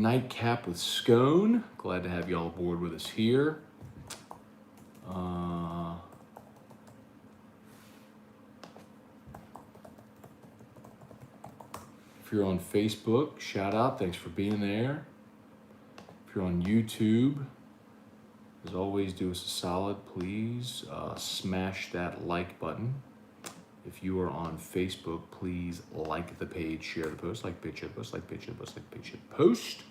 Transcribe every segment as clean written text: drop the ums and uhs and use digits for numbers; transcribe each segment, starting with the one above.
Nightcap with Scone. Glad to have you all aboard with us here. If you're on Facebook, shout out. Thanks for being there. If you're on YouTube, as always, do us a solid. Please smash that like button. If you are on Facebook, please like the page, share the post, like page, share the post, like page, share the post, like page, share the post.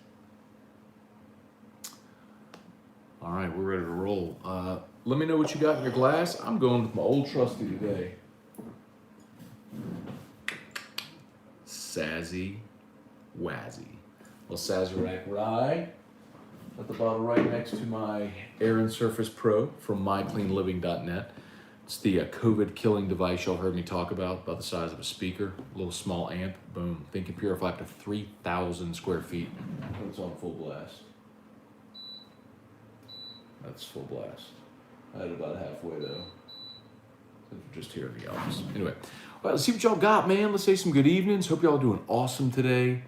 All right, we're ready to roll. Let me know what you got in your glass. I'm going with my old trusty today. Sassy Wazzy. Well, Sazerac Rye at the bottle right next to my Air Surface Pro from mycleanliving.net. It's the COVID killing device y'all heard me talk about the size of a speaker. A little small amp, boom. Thing can purify up to 3,000 square feet when it's on full blast. That's full blast. I had about halfway though. Just here in the office. Anyway, all right, let's see what y'all got, man. Let's say some good evenings. Hope y'all doing awesome today.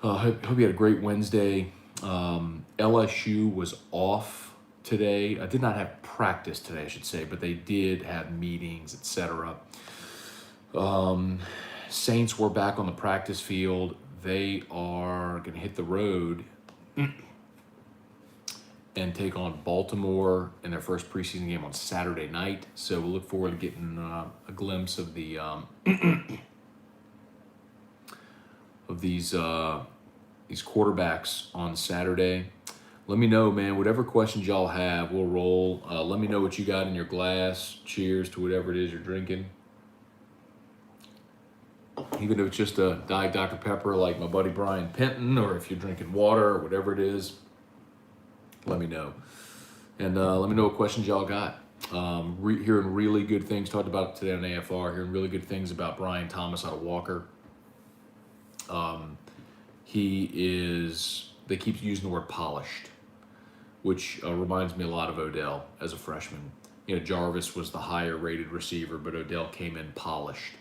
Hope you had a great Wednesday. LSU was off today. I did not have practice today, I should say, but they did have meetings, etc. Saints were back on the practice field. They are going to hit the road and take on Baltimore in their first preseason game on Saturday night. So we'll look forward to getting a glimpse of the of these quarterbacks on Saturday. Let me know, man. Whatever questions y'all have, we'll roll. Let me know what you got in your glass. Cheers to whatever it is you're drinking. Even if it's just a Diet Dr. Pepper like my buddy Brian Penton, or if you're drinking water or whatever it is, let me know. And let me know what questions y'all got. Hearing really good things, talked about it today on AFR, hearing really good things about Brian Thomas out of Walker. They keep using the word polished, which reminds me a lot of Odell as a freshman. You know, Jarvis was the higher rated receiver, but Odell came in polished.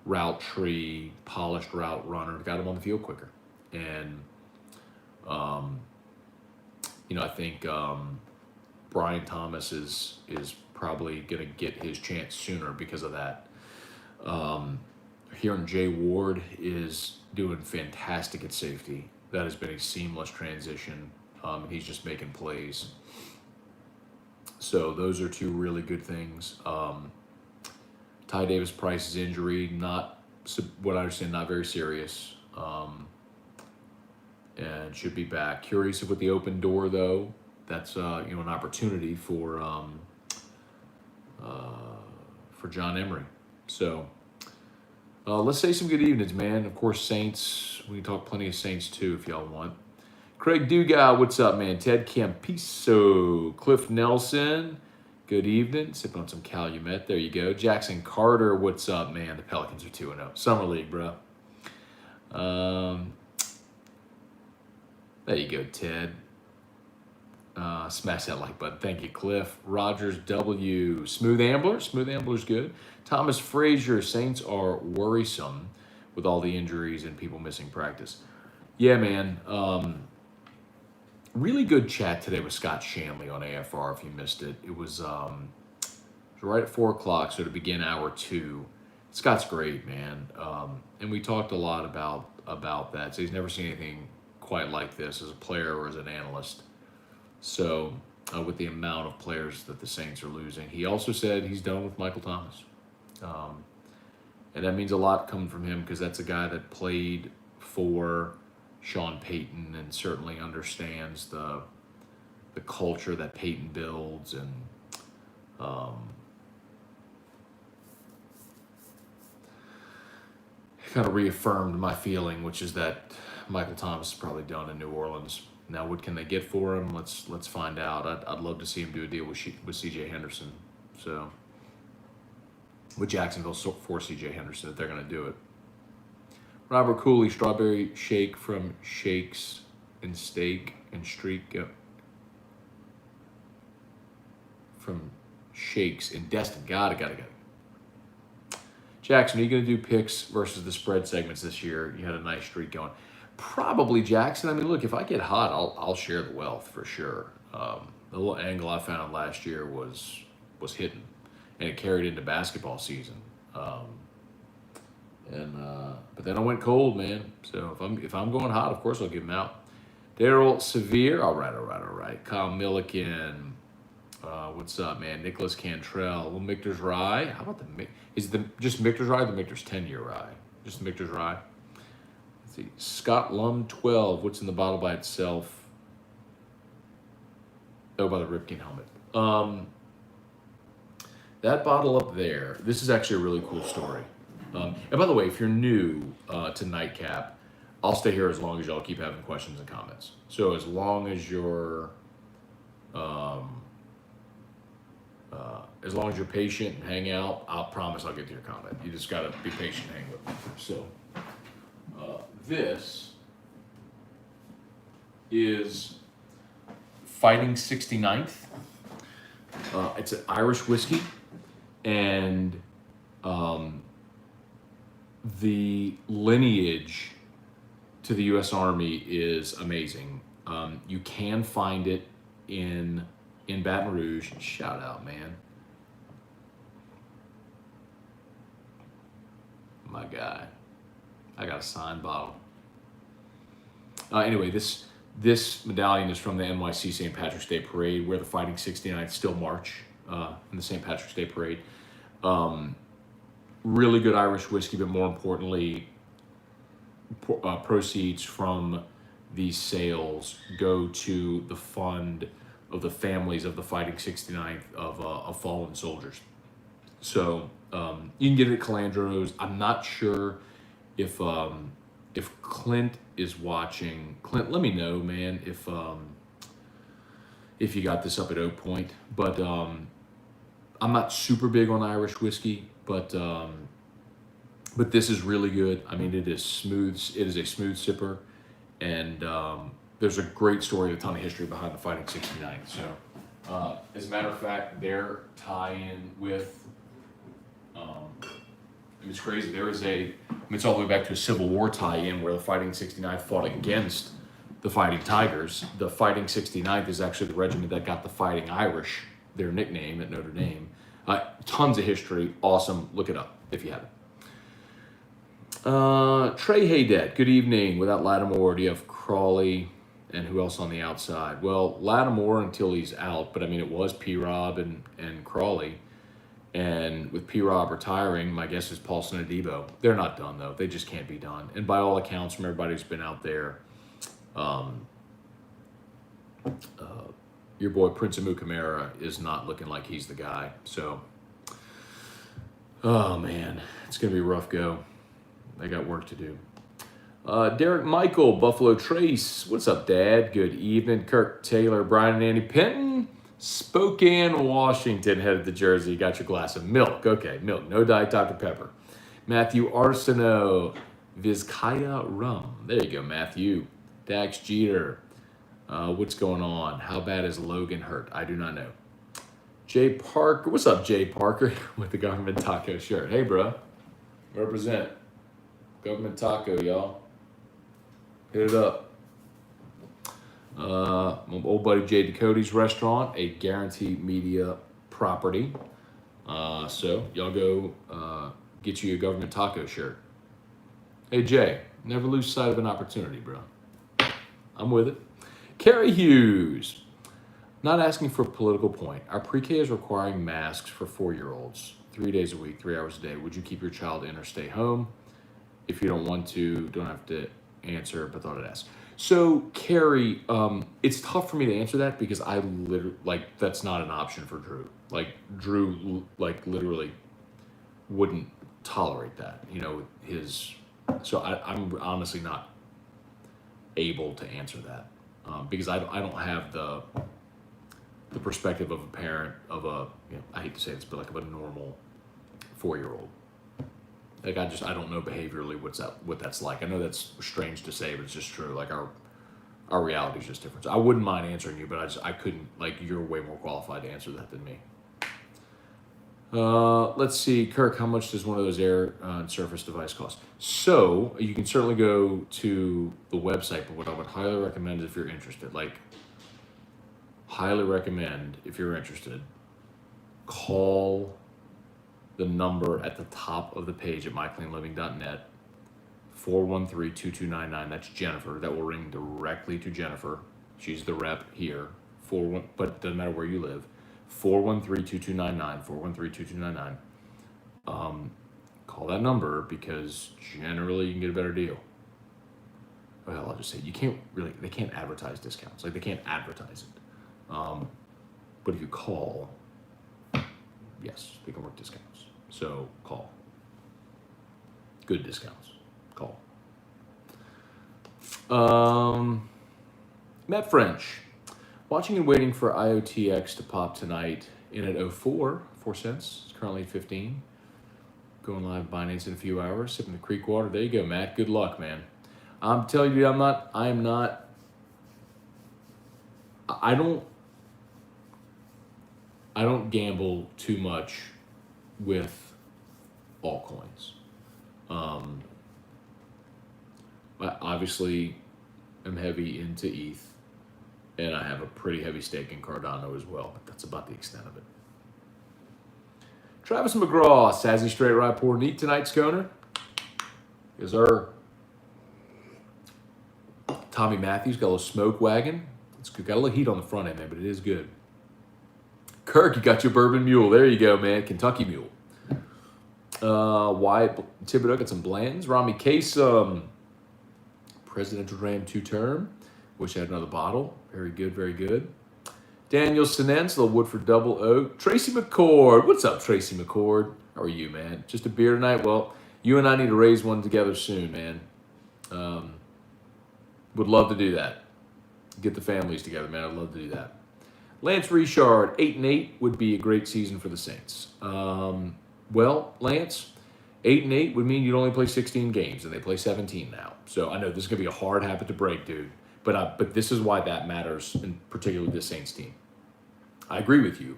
Route tree, polished route runner, got him on the field quicker. And, I think Brian Thomas is probably going to get his chance sooner because of that. Hearing Jay Ward is doing fantastic at safety. That has been a seamless transition. He's just making plays. So those are two really good things. Ty Davis Price's injury, not what I understand, not very serious. And should be back. Curious if with the open door though, that's an opportunity for John Emery. So let's say some good evenings, man. Of course, Saints. We can talk plenty of Saints too if y'all want. Craig Dugas, what's up, man? Ted Campiso, Cliff Nelson, good evening. Sipping on some Calumet. There you go. Jackson Carter, what's up, man? The Pelicans are 2-0. Summer League, bro. There you go, Ted. Smash that like button. Thank you, Cliff. Rogers W. Smooth Ambler. Smooth Ambler's good. Thomas Frazier. Saints are worrisome with all the injuries and people missing practice. Yeah, man. Really good chat today with Scott Shanley on AFR if you missed it. It was right at 4 o'clock, so to begin hour 2. Scott's great, man. And we talked a lot about that. So he's never seen anything quite like this as a player or as an analyst. So with the amount of players that the Saints are losing. He also said he's done with Michael Thomas. And that means a lot coming from him because that's a guy that played for Sean Payton and certainly understands the culture that Payton builds and kind of reaffirmed my feeling, which is that Michael Thomas is probably done in New Orleans. Now, what can they get for him? Let's find out. I'd love to see him do a deal with C.J. Henderson. So, with Jacksonville for C.J. Henderson, if they're going to do it. Robert Cooley, strawberry shake from Shakes and Steak and Streak. Yep. From Shakes in Destin. Got it. Jackson, are you going to do picks versus the spread segments this year? You had a nice streak going. Probably Jackson. I mean, look, if I get hot, I'll share the wealth for sure. The little angle I found last year was hitting, and it carried into basketball season. But then I went cold, man. So if I'm going hot, of course I'll give him out. Daryl Severe, all right. Kyle Milliken, what's up, man? Nicholas Cantrell, little Michter's Rye. How about just Michter's Rye? Or the Michter's 10-year rye, just the Michter's Rye. Let's see, Scott Lum 12. What's in the bottle by itself? Oh, by the Ripken helmet. That bottle up there. This is actually a really cool story. And by the way, if you're new to Nightcap, I'll stay here as long as y'all keep having questions and comments. So as long as you're patient and hang out, I'll promise I'll get to your comment. You just gotta be patient and hang with me. So this is Fighting 69th. It's an Irish whiskey, and the lineage to the U.S. Army is amazing. You can find it in Baton Rouge. Shout out, man. My guy. I got a signed bottle. Anyway, this medallion is from the NYC St. Patrick's Day Parade, where the Fighting 69th still march in the St. Patrick's Day Parade. Really good Irish whiskey, but more importantly, proceeds from these sales go to the fund of the families of the Fighting 69th of fallen soldiers. So you can get it at Calandro's. I'm not sure if Clint is watching. Clint, let me know, man, if you got this up at Oak Point. But I'm not super big on Irish whiskey, but this is really good. I mean, it is smooth. It is a smooth sipper, and there's a great story, a ton of history behind the Fighting 69. So, as a matter of fact, their tie-in with, it's crazy. There is it's all the way back to a Civil War tie-in where the Fighting 69th fought against the Fighting Tigers. The Fighting 69th is actually the regiment that got the Fighting Irish their nickname at Notre Dame. Tons of history. Awesome. Look it up if you haven't. Trey Haydet, good evening. Without Lattimore, do you have Crawley and who else on the outside? Well, Lattimore until he's out, but I mean, it was P-Rob and Crawley. And with P-Rob retiring, my guess is Paulson and Debo. They're not done, though. They just can't be done. And by all accounts, from everybody who's been out there, your boy Prince Amukamara is not looking like he's the guy. So, oh, man, it's going to be a rough go. They got work to do. Derek Michael, Buffalo Trace. What's up, Dad? Good evening. Kirk Taylor, Brian and Andy Penton. Spokane, Washington, headed to Jersey. Got your glass of milk. Okay, milk. No Diet Dr. Pepper. Matthew Arsenault, Vizcaya Rum. There you go, Matthew. Dax Jeter. What's going on? How bad is Logan hurt? I do not know. Jay Parker. What's up, Jay Parker? With the government taco shirt. Hey, bro. Represent. Government taco, y'all. Hit it up. My old buddy Jay Ducote's restaurant, a Guarantee Media property. So y'all go get you a government taco shirt. Hey Jay, never lose sight of an opportunity, bro. I'm with it. Carrie Hughes, not asking for a political point. Our pre-K is requiring masks for 4-year-olds, 3 days a week, 3 hours a day. Would you keep your child in or stay home? If you don't want to, don't have to answer, but thought I'd ask. So, Carrie, it's tough for me to answer that because I literally, that's not an option for Drew. Drew, literally wouldn't tolerate that, so I'm honestly not able to answer that because I don't have the perspective of a parent of I hate to say this, but of a normal 4-year-old. I don't know behaviorally what that's like. I know that's strange to say, but it's just true. Our reality is just different. So I wouldn't mind answering you, but I couldn't. You're way more qualified to answer that than me. Let's see, Kirk, how much does one of those air and surface device cost? So you can certainly go to the website, but what I would highly recommend is if you're interested, highly recommend if you're interested, call the number at the top of the page at mycleanliving.net, 413-2299. That's Jennifer. That will ring directly to Jennifer. She's the rep here. But it doesn't matter where you live. 413-2299, 413-2299. Call that number because generally you can get a better deal. Well, I'll just say they can't advertise discounts. They can't advertise it. But if you call, yes, they can work discounts. So call. Good discounts. Call. Matt French. Watching and waiting for IOTX to pop tonight in at 4 cents. It's currently 15. Going live Binance in a few hours. Sipping the creek water. There you go, Matt. Good luck, man. I'm telling you, I don't gamble too much with altcoins. I obviously am heavy into ETH. And I have a pretty heavy stake in Cardano as well, but that's about the extent of it. Travis McGraw, Sassy Straight Ride Poor Neat tonight, Sconer. Yes, sir. Tommy Matthews got a little smoke wagon. It's good. Got a little heat on the front end, man, but it is good. Kirk, you got your bourbon mule. There you go, man. Kentucky mule. Wyatt Thibodeau got some Bland's. Rami Case, presidential Ram 2-term. Wish I had another bottle. Very good, very good. Daniel Sinens, little Woodford Double Oak. Tracy McCord. What's up, Tracy McCord? How are you, man? Just a beer tonight? Well, you and I need to raise one together soon, man. Would love to do that. Get the families together, man. I'd love to do that. Lance Richard, 8-8 would be a great season for the Saints. Well, Lance, 8-8 would mean you'd only play 16 games, and they play 17 now. So I know this is going to be a hard habit to break, dude. But this is why that matters, in particular this Saints team. I agree with you,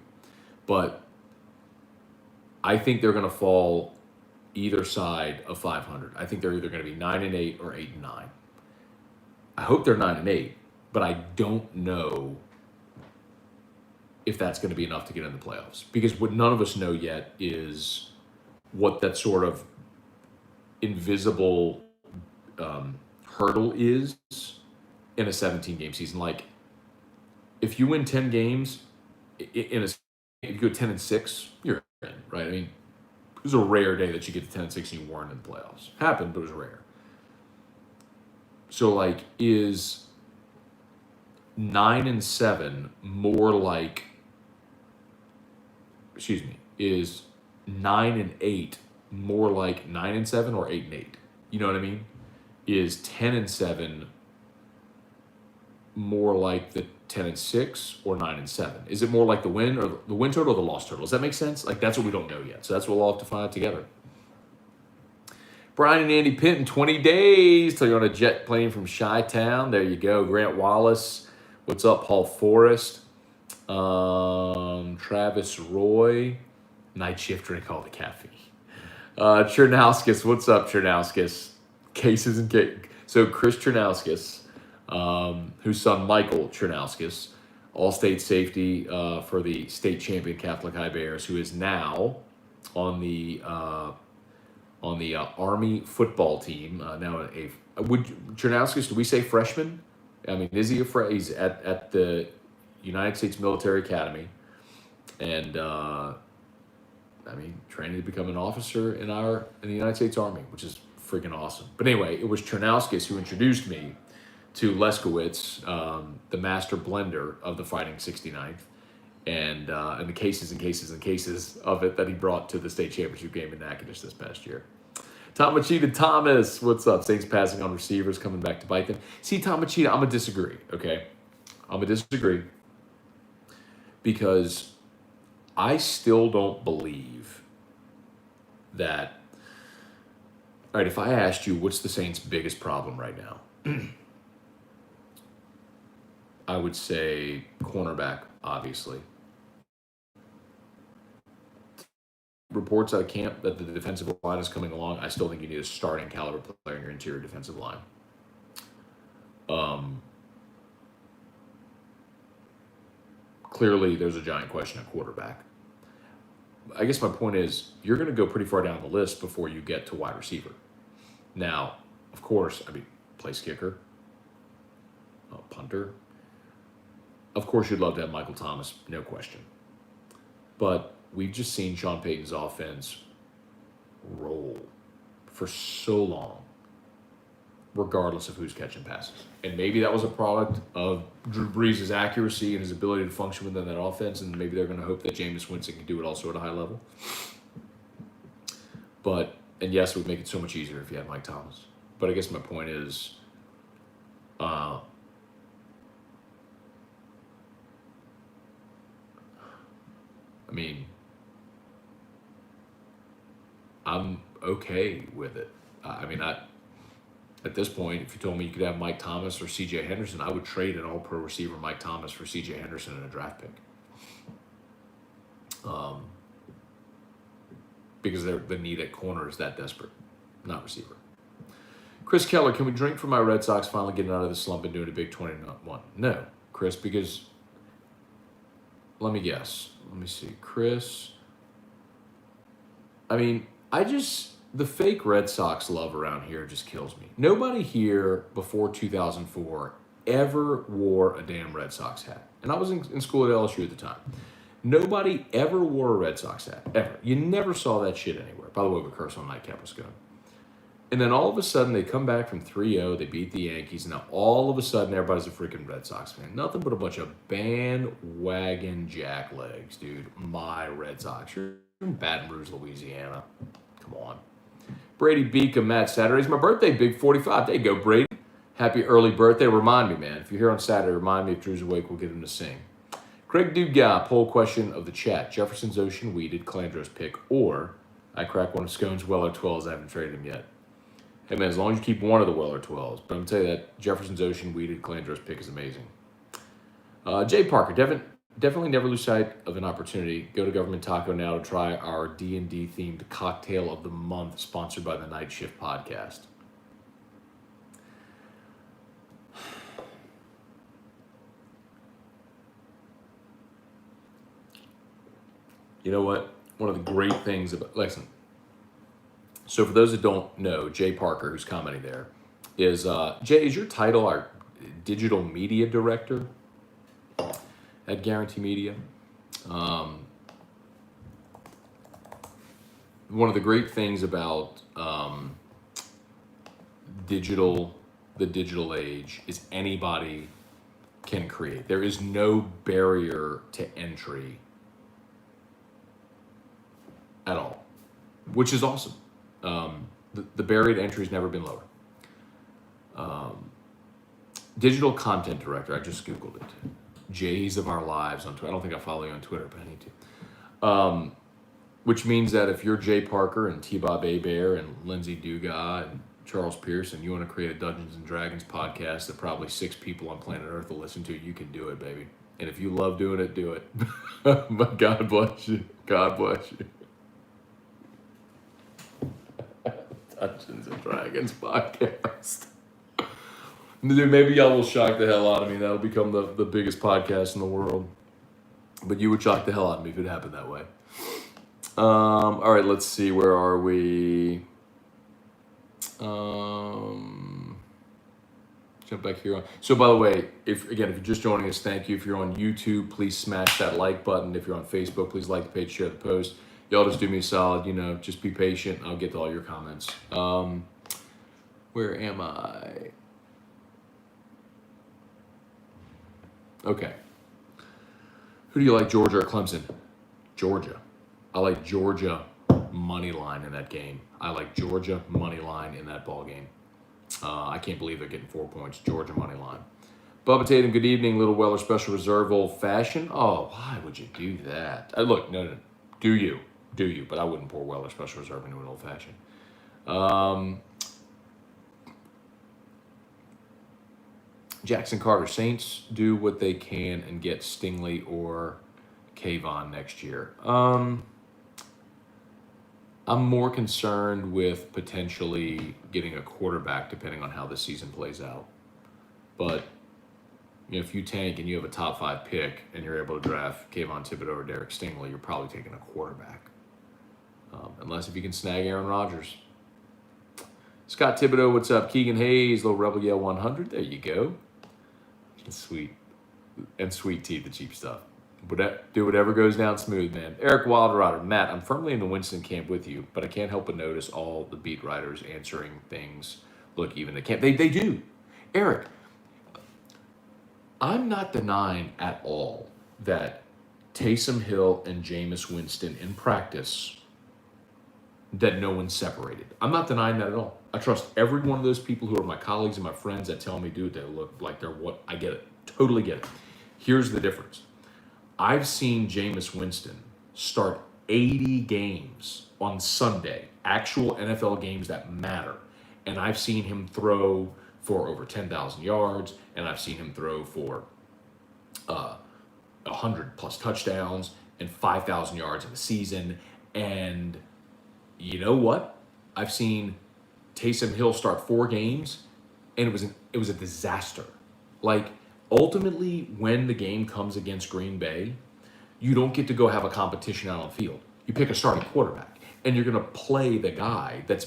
but I think they're going to fall either side of 500. I think they're either going to be 9-8 or 8-9. I hope they're 9-8, but I don't know if that's going to be enough to get in the playoffs. Because what none of us know yet is what that sort of invisible hurdle is in a 17-game season. If you win 10 games if you go 10-6, you're in, right? I mean, it was a rare day that you get to 10-6 and you weren't in the playoffs. Happened, but it was rare. So, is 9-7 more like? Is 9-8 more like 9-7 or 8-8? You know what I mean? Is 10-7 more like the 10-6 or 9-7? Is it more like the win total or the loss total? Does that make sense? That's what we don't know yet. So that's what we'll have to find out together. Brian and Andy Pitt in 20 days till you're on a jet plane from Chi-Town. There you go. Grant Wallace. What's up, Paul Forrest? Travis Roy. Night shift drink all the caffeine. Chernauskas. What's up, Chernauskas? Cases and cake. So Chris Chernauskas, whose son Michael Chernauskas, all-state safety for the state champion Catholic High Bears, who is now on the Army football team. Chernauskas, do we say freshman? I mean, is he he's at the United States Military Academy, and training to become an officer in the United States Army, which is freaking awesome. But anyway, it was Chernauskas who introduced me to Leskowitz, the master blender of the Fighting 69th, and the cases and cases and cases of it that he brought to the state championship game in Natchitoches this past year. Tom Machida Thomas, what's up? Saints passing on receivers, coming back to bite them. See, Tom Machida, I'm going to disagree, okay? I'm going to disagree because I still don't believe that. All right, if I asked you what's the Saints' biggest problem right now, I would say cornerback, obviously. reports out of camp that the defensive line is coming along. I still think you need a starting caliber player in your interior defensive line. Clearly, there's a giant question at quarterback. I guess my point is you're going to go pretty far down the list before you get to wide receiver. Now, of course, place kicker, punter. Of course, you'd love to have Michael Thomas, no question. But we've just seen Sean Payton's offense roll for so long, regardless of who's catching passes. And maybe that was a product of Drew Brees' accuracy and his ability to function within that offense, and maybe they're going to hope that Jameis Winston can do it also at a high level. And yes, it would make it so much easier if you had Mike Thomas. But I guess my point is, I'm okay with it. At this point, if you told me you could have Mike Thomas or C.J. Henderson, I would trade an all-pro receiver Mike Thomas for C.J. Henderson in a draft pick. Because the need at corner is that desperate, not receiver. Chris Keller, can we drink for my Red Sox finally getting out of the slump and doing a big 21? No, Chris, because let me guess. Let me see. Chris, the fake Red Sox love around here just kills me. Nobody here before 2004 ever wore a damn Red Sox hat. And I was in school at LSU at the time. Nobody ever wore a Red Sox hat, ever. You never saw that shit anywhere. By the way, we curse on Nightcap with Scone. And then all of a sudden, they come back from 3-0, they beat the Yankees, and now all of a sudden, everybody's a freaking Red Sox fan. Nothing but a bunch of bandwagon jacklegs, dude. My Red Sox. You're in Baton Rouge, Louisiana. Come on. Brady Beacom, Matt, Saturday's my birthday, big 45. There you go, Brady. Happy early birthday. Remind me, man. If you're here on Saturday, remind me if Drew's awake, we'll get him to sing. Craig Dugas, poll question of the chat. Jefferson's Ocean Weeded, Calandro's pick, or I crack one of Scone's Weller 12s. I haven't traded him yet. Hey, man, as long as you keep one of the Weller 12s. But I'm going to tell you that Jefferson's Ocean Weeded, Calandro's pick is amazing. Jay Parker, definitely never lose sight of an opportunity. Go to Government Taco now to try our D&D themed cocktail of the month sponsored by the Night Shift podcast. You know what? One of the great things about, listen, so for those that don't know, Jay Parker, who's commenting there, is, Jay, is your title our digital media director at Guarantee Media? One of the great things about the digital age is anybody can create. There is no barrier to entry at all, which is awesome. The barrier to entry has never been lower. Digital content director, I just Googled it. Jays of Our Lives on Twitter. I don't think I follow you on Twitter, but I need to. Which means that if you're Jay Parker and T-Bob Abear and Lindsay Dugas and Charles Pierce and you want to create a Dungeons and Dragons podcast that probably 6 people on planet Earth will listen to, you can do it, baby. And if you love doing it, do it. But God bless you. God bless you. Dungeons and Dragons podcast. Dude, maybe y'all will shock the hell out of me. That'll become the biggest podcast in the world. But you would shock the hell out of me if it happened that way. All right, let's see. Where are we? Jump back here. So, by the way, if you're just joining us, thank you. If you're on YouTube, please smash that like button. If you're on Facebook, please like the page, share the post. Y'all just do me a solid, just be patient. I'll get to all your comments. Where am I? Okay. Who do you like, Georgia or Clemson? Georgia. I like Georgia money line in that game. I like Georgia money line in that ball game. I can't believe they're getting 4 points. Georgia money line. Bubba Tatum, good evening. Little Weller Special Reserve old fashioned. Oh, why would you do that? Look, no. Do you? But I wouldn't pour Weller Special Reserve into an old fashioned. Jackson Carter, Saints do what they can and get Stingley or Kayvon next year. I'm more concerned with potentially getting a quarterback depending on how the season plays out. But if you tank and you have a top 5 pick and you're able to draft Kayvon Thibodeau or Derek Stingley, you're probably taking a quarterback. Unless if you can snag Aaron Rodgers. Scott Thibodeau, what's up? Keegan Hayes, little Rebel Yell 100. There you go. Sweet. And sweet tea, the cheap stuff. Do whatever goes down smooth, man. Eric Wilderrider, Matt, I'm firmly in the Winston camp with you, but I can't help but notice all the beat writers answering things. Look, even the camp. They do. Eric, I'm not denying at all that Taysom Hill and Jameis Winston in practice, that no one's separated. I'm not denying that at all. I trust every one of those people who are my colleagues and my friends that tell me, dude, they look like they're what. I get it. Totally get it. Here's the difference. I've seen Jameis Winston start 80 games on Sunday, actual NFL games that matter. And I've seen him throw for over 10,000 yards, and I've seen him throw for 100 plus touchdowns and 5,000 yards in the season. And you know what? I've seen Taysom Hill start 4 games, and it was a disaster. Like, ultimately, when the game comes against Green Bay, you don't get to go have a competition out on the field. You pick a starting quarterback, and you're going to play the guy that's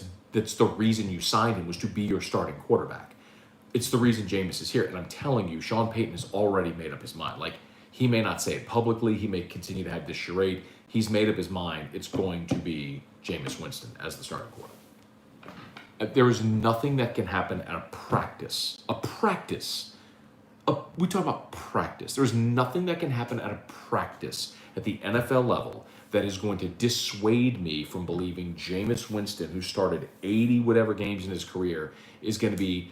the reason you signed him, was to be your starting quarterback. It's the reason Jameis is here. And I'm telling you, Sean Payton has already made up his mind. Like, he may not say it publicly. He may continue to have this charade. He's made up his mind. It's going to be Jameis Winston as the starting quarterback. There is nothing that can happen at a practice. We talk about practice. There's nothing that can happen at a practice at the NFL level that is going to dissuade me from believing Jameis Winston, who started 80 whatever games in his career, is going to be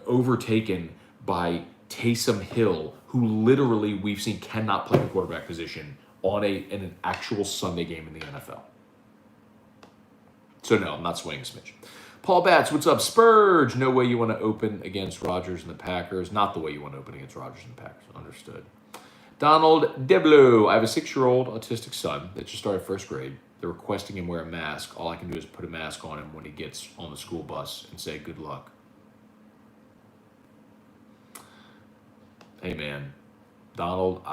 overtaken by Taysom Hill, who literally we've seen cannot play the quarterback position in an actual Sunday game in the NFL. So no, I'm not swaying a smidge. Paul Batts, what's up? Spurge, no way you want to open against Rodgers and the Packers. Not the way you want to open against Rodgers and the Packers. Understood. Donald Deblo, I have a 6-year-old autistic son that just started first grade. They're requesting him wear a mask. All I can do is put a mask on him when he gets on the school bus and say good luck. Hey man, Donald,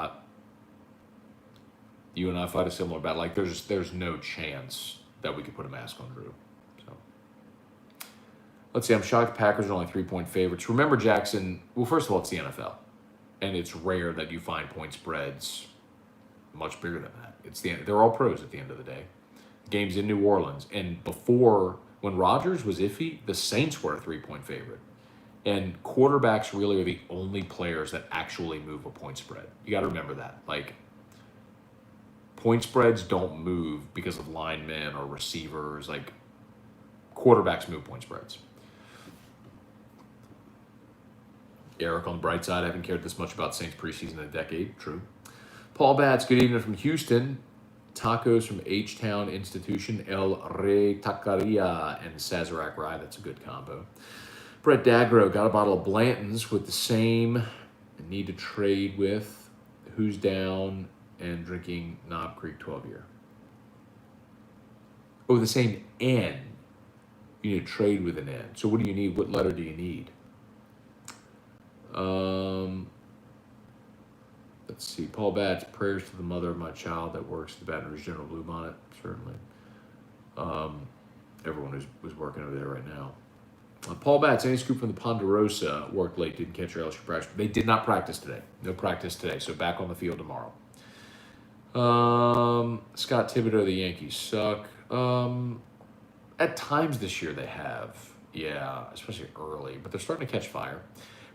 you and I fight a similar battle. Like there's no chance that we could put a mask on Drew. So let's see. I'm shocked Packers are only 3-point favorites. Remember, Jackson. Well, first of all, it's the NFL, and it's rare that you find point spreads much bigger than that. They're all pros at the end of the day. Games in New Orleans, and before, when Rodgers was iffy, the Saints were a 3-point favorite. And quarterbacks really are the only players that actually move a point spread. You got to remember that. Like, point spreads don't move because of linemen or receivers. Like, quarterbacks move point spreads. Eric, on the bright side, I haven't cared this much about Saints preseason in a decade. True. Paul Batts, good evening from Houston. Tacos from H-Town Institution, El Rey Taqueria, and Sazerac Rye. That's a good combo. Brett Dagro, got a bottle of Blanton's with the same need to trade with, who's down, and drinking Knob Creek 12-year. Oh, the same N. You need to trade with an N. So what do you need? What letter do you need? Let's see. Paul Batts, prayers to the mother of my child that works at the Baton Rouge General Bluebonnet. Certainly. Everyone who's working over there right now. Paul Batts, any scoop from the Ponderosa, worked late, didn't catch your LSU practice. They did not practice today. No practice today, so back on the field tomorrow. Scott Thibodeau, the Yankees suck. At times this year they have. Yeah, especially early, but they're starting to catch fire.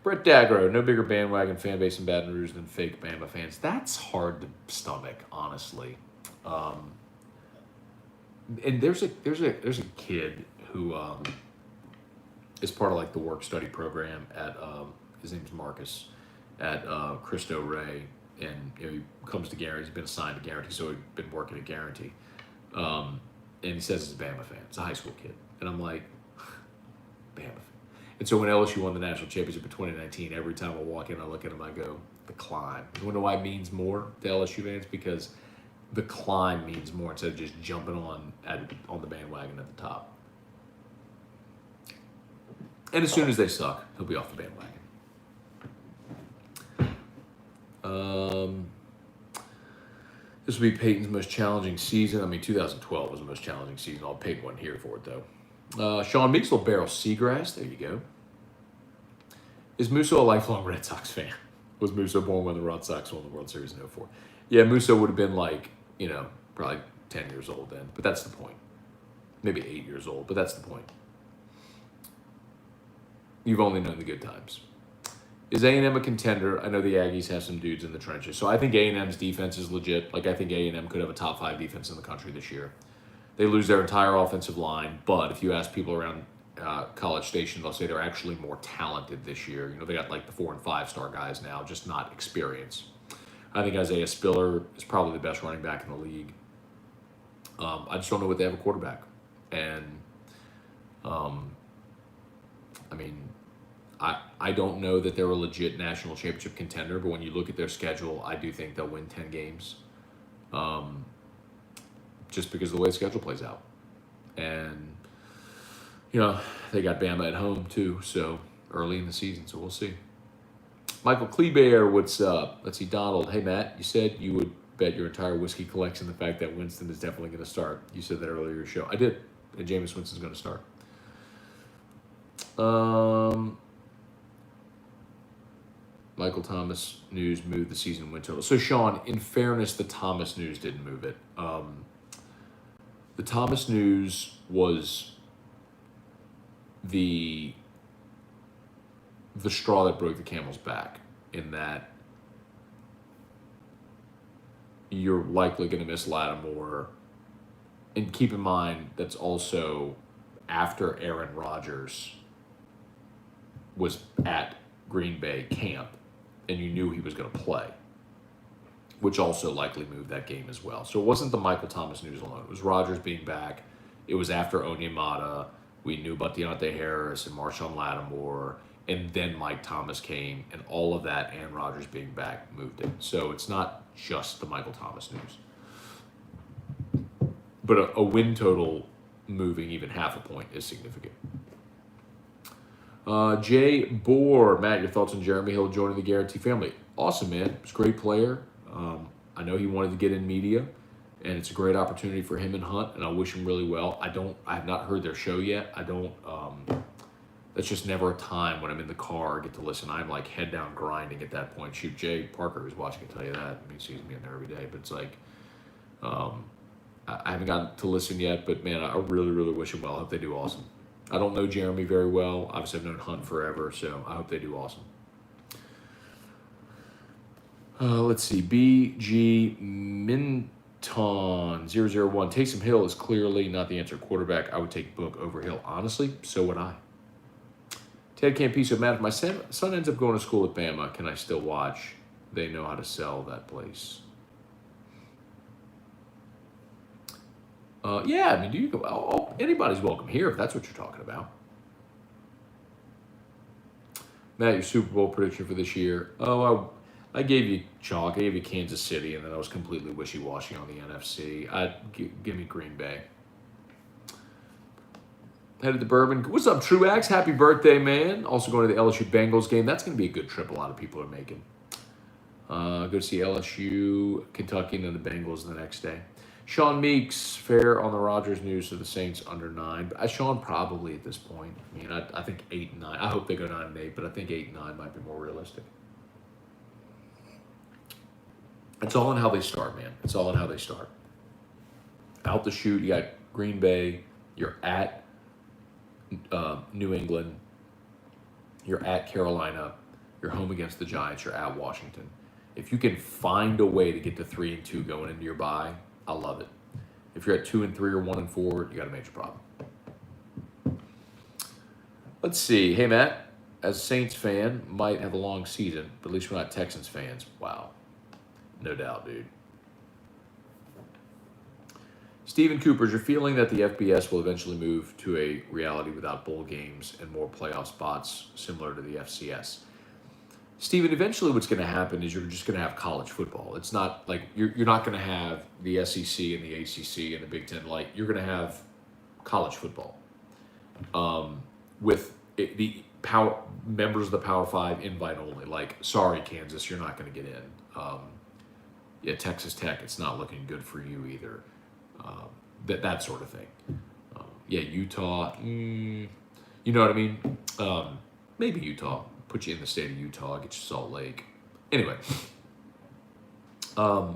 Brett Dagro, no bigger bandwagon fan base in Baton Rouge than fake Bama fans. That's hard to stomach, honestly. And there's a kid who is part of like the work study program at his name's Marcus at Cristo Ray, and he comes to Guarantee. He's been assigned to Guarantee, so he's been working at Guarantee. And he says he's a Bama fan. It's a high school kid, and I'm like, Bama fan. And so when LSU won the national championship in 2019, every time I walk in, I look at him, I go, the climb. You want to know why it means more to LSU fans? Because the climb means more instead of just jumping on the bandwagon at the top. And as soon as they suck, he'll be off the bandwagon. This will be Peyton's most challenging season. I mean, 2012 was the most challenging season. Peyton wasn't here for it, though. Sean Meeks will barrel seagrass. There you go. Is Musso a lifelong Red Sox fan? Was Musso born when the Red Sox won the World Series in 04? Yeah, Musso would have been like, probably 10 years old then. But that's the point. Maybe 8 years old, but that's the point. You've only known the good times. Is A&M a contender? I know the Aggies have some dudes in the trenches. So I think A&M's defense is legit. Like, I think A&M could have a top 5 defense in the country this year. They lose their entire offensive line, but if you ask people around College Station, they'll say they're actually more talented this year. They got like the 4 and 5 star guys now, just not experience. I think Isaiah Spiller is probably the best running back in the league. I just don't know what they have a quarterback. And, I don't know that they're a legit national championship contender, but when you look at their schedule, I do think they'll win 10 games. Just because of the way the schedule plays out. And, they got Bama at home too, so early in the season, so we'll see. Michael Kleber, what's up? Let's see, Donald. Hey, Matt, you said you would bet your entire whiskey collection the fact that Winston is definitely going to start. You said that earlier in your show. I did. And Jameis Winston's going to start. Michael Thomas news moved the season win total. So, Sean, in fairness, the Thomas news didn't move it. The Thomas news was the straw that broke the camel's back, in that you're likely going to miss Lattimore. And keep in mind, that's also after Aaron Rodgers was at Green Bay camp and you knew he was going to play, which also likely moved that game as well. So it wasn't the Michael Thomas news alone. It was Rodgers being back. It was after Onyemata. We knew about Deontay Harris and Marshawn Lattimore. And then Mike Thomas came, and all of that and Rodgers being back moved it. So it's not just the Michael Thomas news. But a win total moving even half a point is significant. Jay Bohr, Matt, your thoughts on Jeremy Hill joining the Guarantee family? Awesome, man. He's a great player. I know he wanted to get in media, and it's a great opportunity for him and Hunt, and I wish him really well. I have not heard their show yet. That's just never a time when I'm in the car, I get to listen. I'm like head down grinding at that point. Shoot, Jay Parker, who's watching, can tell you that. I mean, he sees me in there every day, but it's like, I haven't gotten to listen yet, but man, I really, really wish him well. I hope they do awesome. I don't know Jeremy very well. Obviously, I've known Hunt forever, so I hope they do awesome. Let's see. BG Minton 001. Taysom Hill is clearly not the answer. Quarterback, I would take Book over Hill. Honestly, so would I. Ted Campiso, Matt, if my son ends up going to school at Bama, can I still watch? They know how to sell that place. Yeah, I mean, do you go? Anybody's welcome here if that's what you're talking about. Matt, your Super Bowl prediction for this year? I gave you chalk. I gave you Kansas City, and then I was completely wishy-washy on the NFC. Give me Green Bay. Headed to Bourbon. What's up, Truax? Happy birthday, man. Also going to the LSU Bengals game. That's going to be a good trip a lot of people are making. Go to see LSU, Kentucky, and then the Bengals the next day. Sean Meeks, fair on the Rodgers news of the Saints under 9. Sean probably at this point. I mean, I think 8 and 9. I hope they go 9 and 8, but I think 8 and 9 might be more realistic. It's all in how they start, man. It's all in how they start. Out the chute, you got Green Bay. You're at New England. You're at Carolina. You're home against the Giants. You're at Washington. If you can find a way to get to 3 and 2 going into your bye, I love it. If you're at 2 and 3 or 1 and 4, you got a major problem. Let's see. Hey, Matt, as a Saints fan, might have a long season, but at least we're not Texans fans. Wow. No doubt, dude. Stephen Cooper, is your feeling that the FBS will eventually move to a reality without bowl games and more playoff spots similar to the FCS? Steven, eventually what's going to happen is you're just going to have college football. It's not like you're not going to have the SEC and the ACC and the Big Ten. Like, you're going to have college football with the power members of the Power Five invite only. Like, sorry, Kansas, you're not going to get in. Yeah, Texas Tech, it's not looking good for you either. That sort of thing. Yeah, Utah, you know what I mean? Maybe Utah. Put you in the state of Utah, get you Salt Lake. Anyway. But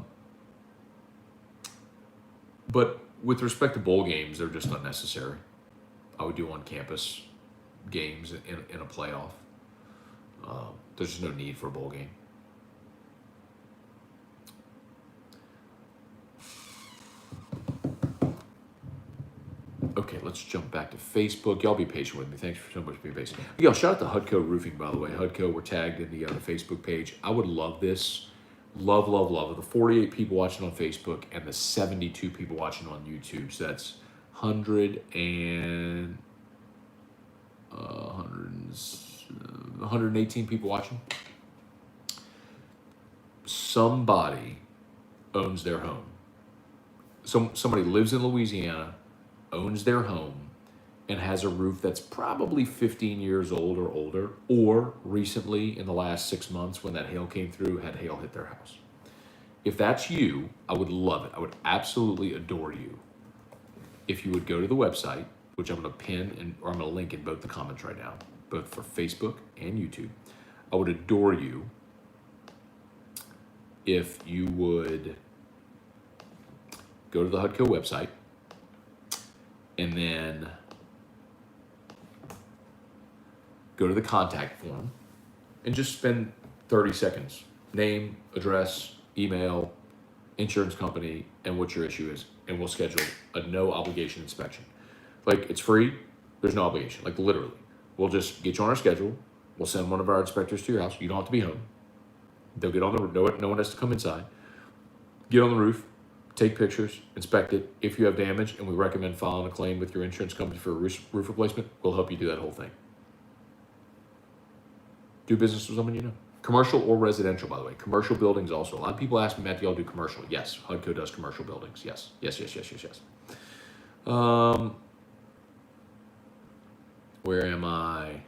with respect to bowl games, they're just unnecessary. I would do on-campus games in a playoff. There's just no need for a bowl game. Okay, let's jump back to Facebook. Y'all be patient with me. Thanks so much for being patient. Yo, shout out to Hudco Roofing, by the way. Hudco, we're tagged in the Facebook page. I would love this. Love, love, love. Of the 48 people watching on Facebook and the 72 people watching on YouTube. So that's 118 people watching. Somebody owns their home. Somebody lives in Louisiana, owns their home, and has a roof that's probably 15 years old or older, or recently in the last 6 months when that hail came through, had hail hit their house. If that's you, I would love it. I would absolutely adore you if you would go to the website, which I'm going to pin or I'm going to link in both the comments right now, both for Facebook and YouTube. I would adore you if you would go to the Hudco website and then go to the contact form and just spend 30 seconds. Name, address, email, insurance company, and what your issue is. And we'll schedule a no obligation inspection. Like, it's free. There's no obligation. Like, literally. We'll just get you on our schedule. We'll send one of our inspectors to your house. You don't have to be home. They'll get on the roof. No one has to come inside. Get on the roof. Take pictures, inspect it. If you have damage and we recommend filing a claim with your insurance company for a roof replacement, we'll help you do that whole thing. Do business with someone you know. Commercial or residential, by the way. Commercial buildings also. A lot of people ask me, Matt, do y'all do commercial? Yes. HUDCO does commercial buildings. Yes. Yes. Where am I?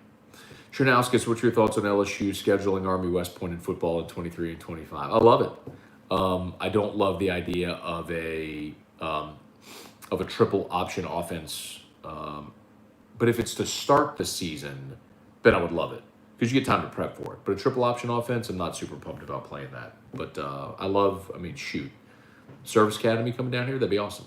Chernauskas, what's your thoughts on LSU scheduling Army West Point in football in 23 and 25? I love it. I don't love the idea of a triple option offense, but if it's to start the season, then I would love it because you get time to prep for it. But a triple option offense, I'm not super pumped about playing that. But shoot, Service Academy coming down here, that'd be awesome.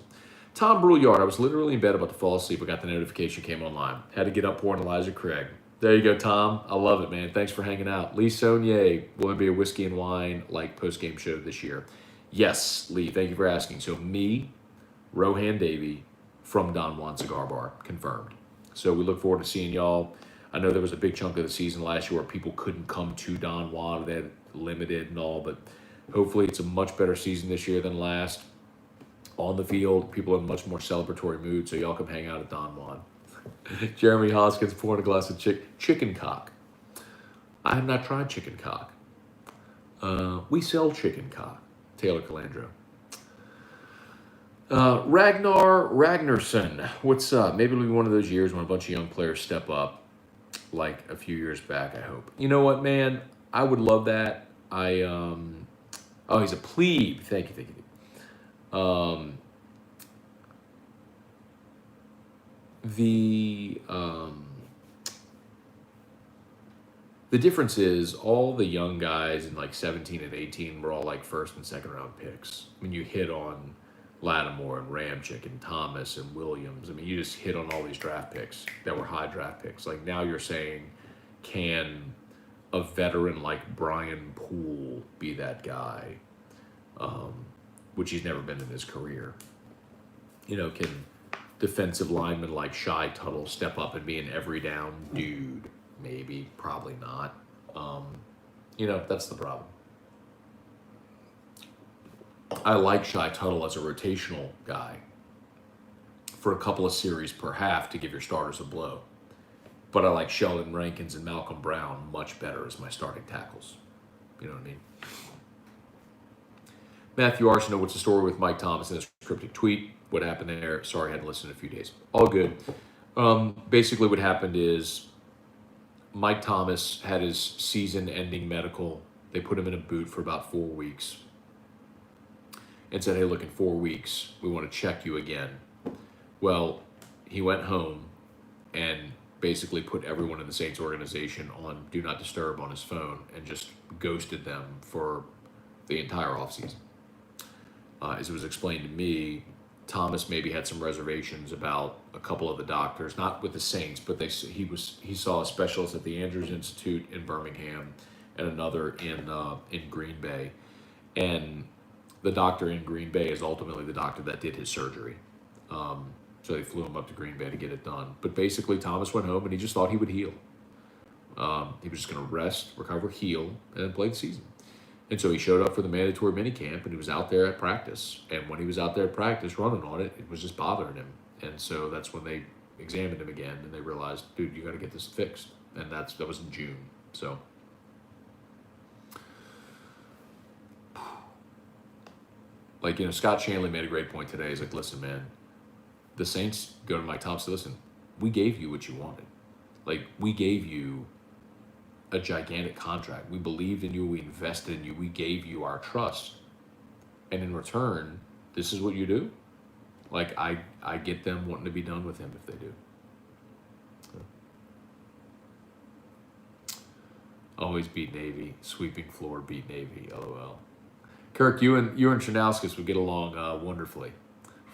Tom Brouillard, I was literally in bed about to fall asleep. I got the notification, came online. Had to get up pouring Elijah Craig. There you go, Tom. I love it, man. Thanks for hanging out. Lee Saunier, will it be a whiskey and wine like post-game show this year? Yes, Lee, thank you for asking. So me, Rohan Davey from Don Juan Cigar Bar, confirmed. So we look forward to seeing y'all. I know there was a big chunk of the season last year where people couldn't come to Don Juan. They had limited and all, but hopefully it's a much better season this year than last. On the field, people are in a much more celebratory mood, so y'all come hang out at Don Juan. Jeremy Hoskins pouring a glass of chicken cock. I have not tried chicken cock. We sell chicken cock. Taylor Calandro. Ragnar Ragnarsson. What's up? Maybe it'll be one of those years when a bunch of young players step up, like a few years back, I hope. You know what, man? I would love that. Oh, he's a plebe. Thank you. The difference is all the young guys in like 17 and 18 were all like first and second round picks. I mean, you hit on Lattimore and Ramchick and Thomas and Williams. I mean, you just hit on all these draft picks that were high draft picks. Like now you're saying, can a veteran like Brian Poole be that guy? Which he's never been in his career. You know, can defensive linemen like Shai Tuttle step up and be an every down dude? Maybe, probably not. That's the problem. I like Shai Tuttle as a rotational guy for a couple of series per half to give your starters a blow. but I like Sheldon Rankins and Malcolm Brown much better as my starting tackles. You know what I mean? Matthew Arsenault, what's the story with Mike Thomas in his cryptic tweet? What happened there? Sorry, I hadn't listened in a few days. All good. Basically, what happened is Mike Thomas had his season-ending medical. They put him in a boot for about 4 weeks and said, hey, look, in 4 weeks, we want to check you again. Well, he went home and basically put everyone in the Saints organization on Do Not Disturb on his phone and just ghosted them for the entire offseason. As it was explained to me, Thomas maybe had some reservations about a couple of the doctors, not with the Saints, but he saw a specialist at the Andrews Institute in Birmingham and another in Green Bay, and the doctor in Green Bay is ultimately the doctor that did his surgery. So they flew him up to Green Bay to get it done. But basically, Thomas went home and he just thought he would heal. He was just going to rest, recover, heal, and then play the season. And so he showed up for the mandatory minicamp, and he was out there at practice. And when he was out there at practice running on it, it was just bothering him. And so that's when they examined him again, and they realized, dude, you got to get this fixed. And that was in June. So, like, Scott Shanley made a great point today. He's like, listen, man, the Saints go to Mike Thomas and listen, we gave you what you wanted. Like, we gave you a gigantic contract. We believed in you. We invested in you. We gave you our trust. And in return, this is what you do? Like, I get them wanting to be done with him if they do. So. Always beat Navy. Sweeping floor, beat Navy. LOL. Kirk, you and Chernowskis would get along wonderfully.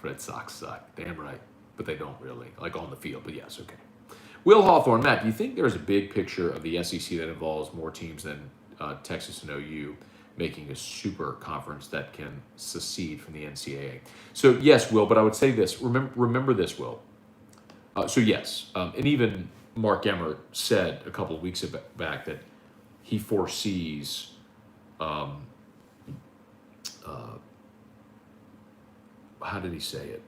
Red Sox suck. Damn right. But they don't really. Like on the field. But yes, okay. Will Hawthorne, Matt, do you think there's a big picture of the SEC that involves more teams than Texas and OU making a super conference that can secede from the NCAA? So yes, Will, but I would say this. Remember this, Will. So yes, and even Mark Emmert said a couple of weeks back that he foresees how did he say it?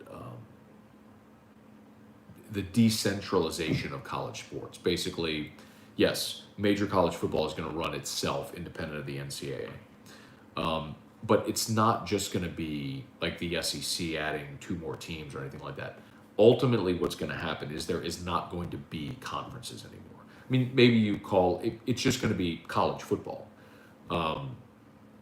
The decentralization of college sports. Basically, yes, major college football is going to run itself independent of the NCAA. But it's not just going to be like the SEC adding 2 more teams or anything like that. Ultimately, what's going to happen is there is not going to be conferences anymore. I mean, maybe you call it, it's just going to be college football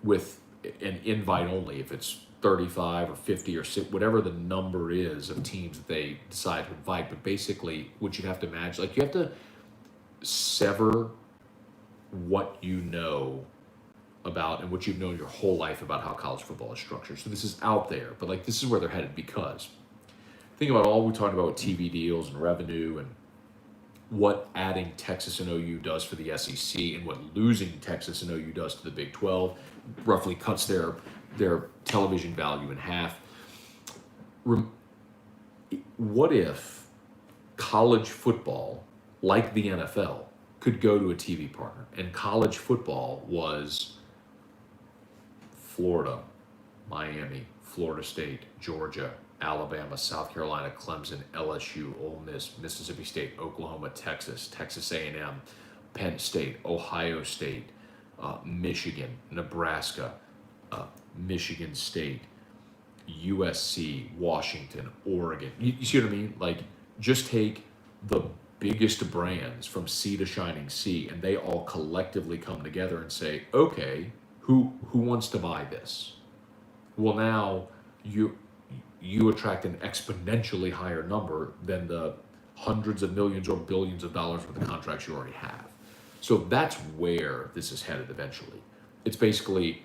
with an invite only if it's 35 or 50 or 60, whatever the number is of teams that they decide to invite. But basically, what you have to imagine, like you have to sever what you know about and what you've known your whole life about how college football is structured. So this is out there, but like this is where they're headed because think about all we're talking about with TV deals and revenue and what adding Texas and OU does for the SEC and what losing Texas and OU does to the Big 12, roughly cuts their television value in half. What if college football, like the NFL, could go to a TV partner and college football was Florida, Miami, Florida State, Georgia, Alabama, South Carolina, Clemson, LSU, Ole Miss, Mississippi State, Oklahoma, Texas, Texas A&M, Penn State, Ohio State, Michigan, Nebraska, Michigan State, USC, Washington, Oregon. You see what I mean? Like, just take the biggest brands from sea to shining sea, and they all collectively come together and say, okay, who wants to buy this? Well, now you attract an exponentially higher number than the hundreds of millions or billions of dollars worth of contracts you already have. So that's where this is headed eventually. It's basically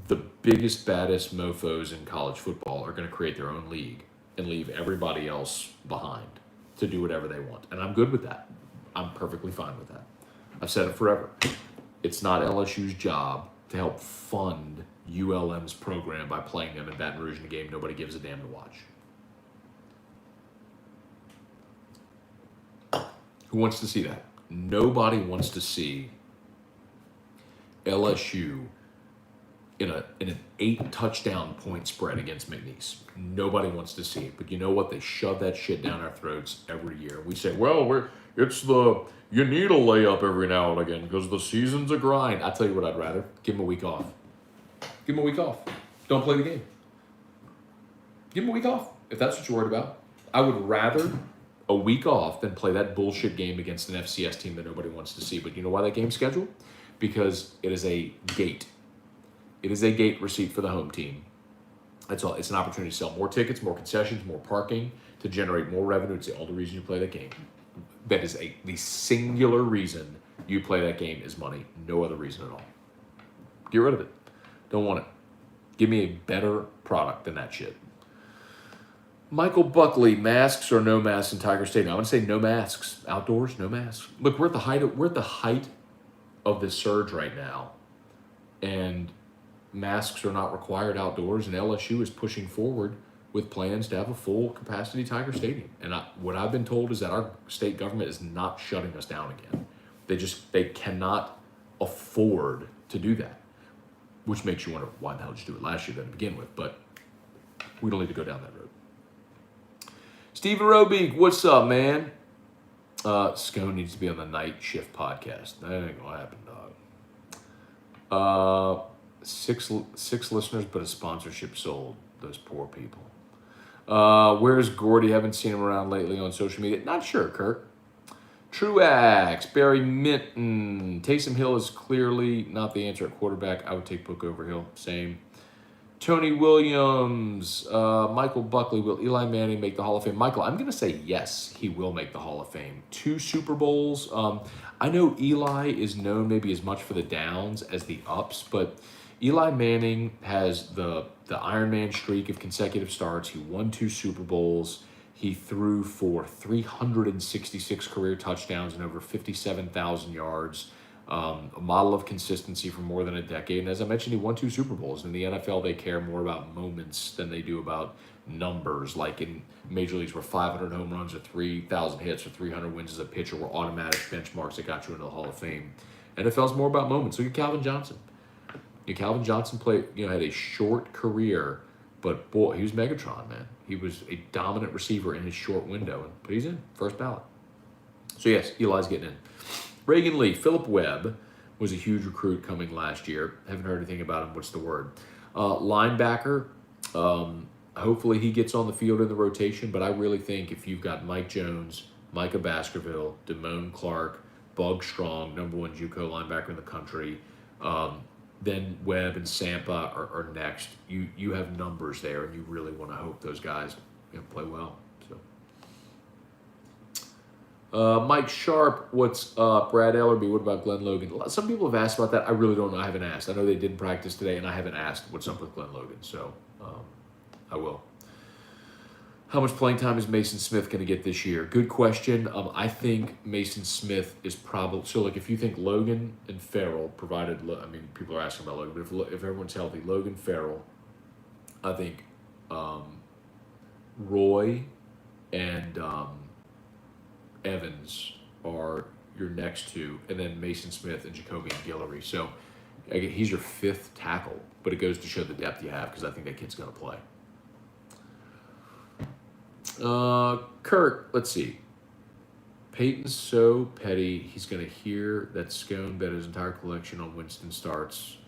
the biggest, baddest mofos in college football are going to create their own league and leave everybody else behind to do whatever they want. And I'm good with that. I'm perfectly fine with that. I've said it forever. It's not LSU's job to help fund ULM's program by playing them in Baton Rouge in a game nobody gives a damn to watch. Who wants to see that? Nobody wants to see LSU in an 8 touchdown point spread against McNeese. Nobody wants to see it. But you know what? They shove that shit down our throats every year. We say, well, you need a layup every now and again because the season's a grind. I tell you what, I'd rather give him a week off. Give him a week off. Don't play the game. Give him a week off if that's what you're worried about. I would rather a week off than play that bullshit game against an FCS team that nobody wants to see. But you know why that game's scheduled? Because it is a gate. It is a gate receipt for the home team. That's all. It's an opportunity to sell more tickets, more concessions, more parking, to generate more revenue. It's the only reason you play that game. That is the singular reason you play that game is money. No other reason at all. Get rid of it. Don't want it. Give me a better product than that shit. Michael Buckley, masks or no masks in Tiger Stadium? I would say no masks. Outdoors, no masks. Look, we're at the height of this surge right now, and masks are not required outdoors, and LSU is pushing forward with plans to have a full capacity Tiger Stadium. And what I've been told is that our state government is not shutting us down again. They cannot afford to do that, which makes you wonder why the hell did you do it last year then to begin with, but we don't need to go down that road. Stephen Robeek, what's up, man? Scone needs to be on the night shift podcast. That ain't gonna happen, dog. Six listeners, but a sponsorship sold. Those poor people. Where's Gordy? Haven't seen him around lately on social media. Not sure, Kirk. Truax, Barry Minton. Taysom Hill is clearly not the answer at quarterback. I would take Book over Hill. Same. Tony Williams, Michael Buckley, will Eli Manning make the Hall of Fame? Michael, I'm going to say yes, he will make the Hall of Fame. 2 Super Bowls. I know Eli is known maybe as much for the downs as the ups, but Eli Manning has the Iron Man streak of consecutive starts. He won 2 Super Bowls. He threw for 366 career touchdowns and over 57,000 yards. A model of consistency for more than a decade. And as I mentioned, he won 2 Super Bowls. In the NFL, they care more about moments than they do about numbers. Like in Major Leagues, where 500 home runs or 3,000 hits or 300 wins as a pitcher were automatic benchmarks that got you into the Hall of Fame. NFL's more about moments. Look at Calvin Johnson. Calvin Johnson had a short career, but boy, he was Megatron, man. He was a dominant receiver in his short window, but he's in first ballot. So yes, Eli's getting in. Reagan Lee, Philip Webb was a huge recruit coming last year. Haven't heard anything about him. What's the word? Linebacker, hopefully he gets on the field in the rotation, but I really think if you've got Mike Jones, Micah Baskerville, Damone Clark, Bug Strong, number 1 JUCO linebacker in the country, then Webb and Sampa are next. You have numbers there, and you really want to hope those guys play well. Mike Sharp, what's up? Brad Ellerby, what about Glenn Logan? Some people have asked about that. I really don't know. I haven't asked. I know they didn't practice today, and I haven't asked what's up with Glenn Logan, so I will. How much playing time is Mason Smith going to get this year? Good question. I think Mason Smith is probably... So, if you think Logan and Farrell provided... people are asking about Logan, but if everyone's healthy, Logan, Farrell, I think Roy and... Evans are your next 2, and then Mason Smith and Jacoby and Guillory. So again, he's your 5th tackle, but it goes to show the depth you have because I think that kid's going to play. Kirk, let's see. Peyton's so petty, he's going to hear that Scone bet his entire collection on Winston starts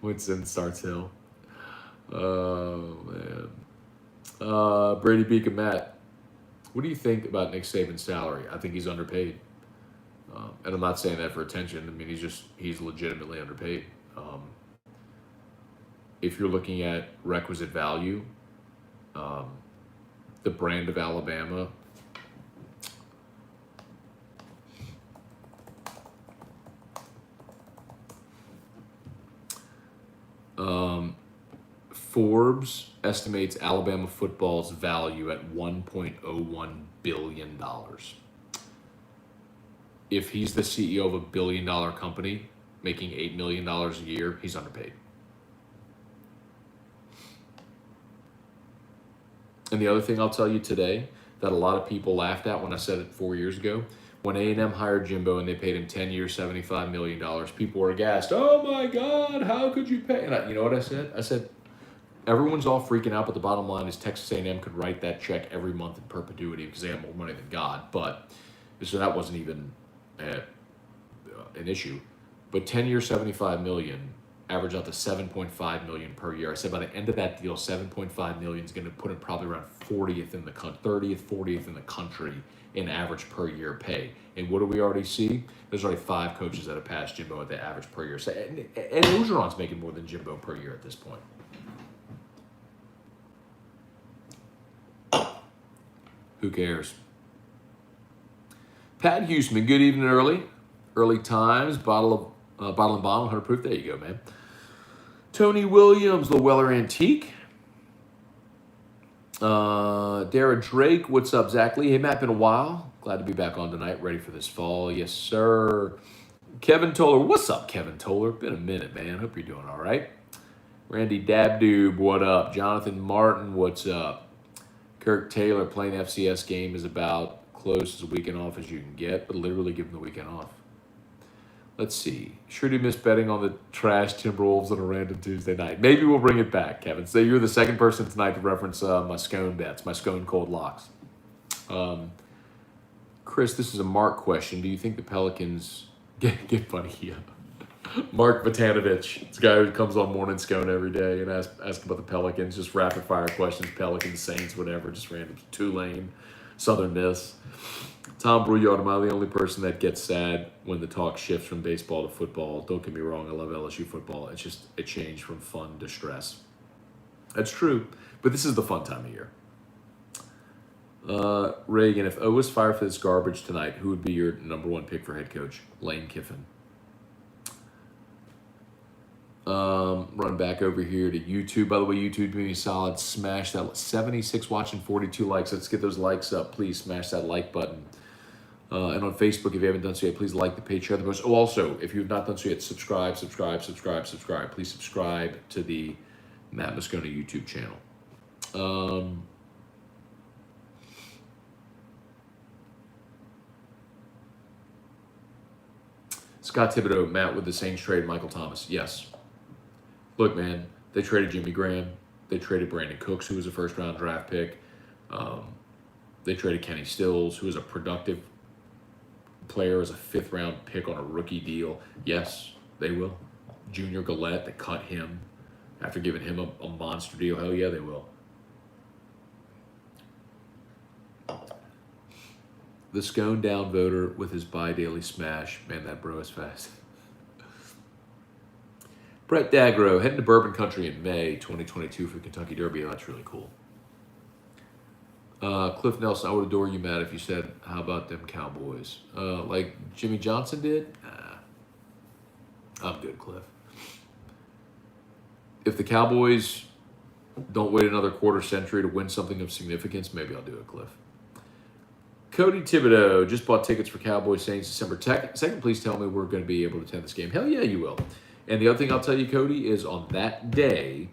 Hill. Oh, man. Brady Beacon Matt. What do you think about Nick Saban's salary? I think he's underpaid. And I'm not saying that for attention. He's legitimately underpaid. If you're looking at requisite value, the brand of Alabama, Forbes estimates Alabama football's value at $1.01 billion. If he's the CEO of a $1 billion company making $8 million a year, he's underpaid. And the other thing I'll tell you today that a lot of people laughed at when I said it 4 years ago, when A&M hired Jimbo and they paid him 10 years, $75 million, people were aghast. Oh my God, how could you pay? And you know what I said? I said, everyone's all freaking out, but the bottom line is Texas A&M could write that check every month in perpetuity because they have more money than God. But So that wasn't even an issue. But 10 years, $75 million, average out to $7.5 million per year. I said by the end of that deal, $7.5 million is going to put him probably around 40th in the 30th, 40th in the country in average per year pay. And what do we already see? There's already 5 coaches that have passed Jimbo at the average per year. So, and Orgeron's making more than Jimbo per year at this point. Who cares? Pat Huseman, good evening early times, bottle and bottle, 100 proof. There you go, man. Tony Williams, the Weller Antique. Dara Drake, what's up, Zach Lee? Hey, Matt, been a while. Glad to be back on tonight, ready for this fall. Yes, sir. Kevin Toller, what's up, Kevin Toller? Been a minute, man. Hope you're doing all right. Randy Dabdoob, what up? Jonathan Martin, what's up? Kirk Taylor, playing FCS game is about close as a weekend off as you can get, but literally give him the weekend off. Let's see. Sure do miss betting on the trash Timberwolves on a random Tuesday night. Maybe we'll bring it back, Kevin. So you're the second person tonight to reference my Scone bets, my Scone cold locks. Chris, this is a Mark question. Do you think the Pelicans get funny? Yeah. Mark Vatanovich. It's a guy who comes on Morning Scone every day and ask about the Pelicans. Just rapid fire questions. Pelicans, Saints, whatever. Just random. Tulane, Southern Miss. Tom Brouillard, am I the only person that gets sad when the talk shifts from baseball to football? Don't get me wrong, I love LSU football. It's just a change from fun to stress. That's true, but this is the fun time of year. Reagan, if O was fired for this garbage tonight, who would be your number 1 pick for head coach? Lane Kiffin. Run back over here to YouTube. By the way, YouTube doing me solid. Smash that 76 watching, 42 likes. Let's get those likes up. Please smash that like button. And on Facebook, if you haven't done so yet, please like the page, share the post. Oh, also, if you have not done so yet, subscribe. Please subscribe to the Matt Moscona YouTube channel. Scott Thibodeau, Matt, with the Saints trade Michael Thomas. Yes. Look, man, they traded Jimmy Graham. They traded Brandon Cooks, who was a first-round draft pick. They traded Kenny Stills, who was a productive player as a 5th-round pick on a rookie deal. Yes, they will. Junior Gillette, they cut him after giving him a monster deal. Hell yeah, they will. The Scone down voter with his bi-daily smash. Man, that bro is fast. Brett Dagro, heading to Bourbon Country in May 2022 for Kentucky Derby. Oh, that's really cool. Cliff Nelson, I would adore you, Matt, if you said, how about them Cowboys? Like Jimmy Johnson did? I'm good, Cliff. If the Cowboys don't wait another quarter century to win something of significance, maybe I'll do it, Cliff. Cody Thibodeau, just bought tickets for Cowboys Saints December 2nd. Please tell me we're going to be able to attend this game. Hell yeah, you will. And the other thing I'll tell you, Cody, is on that day,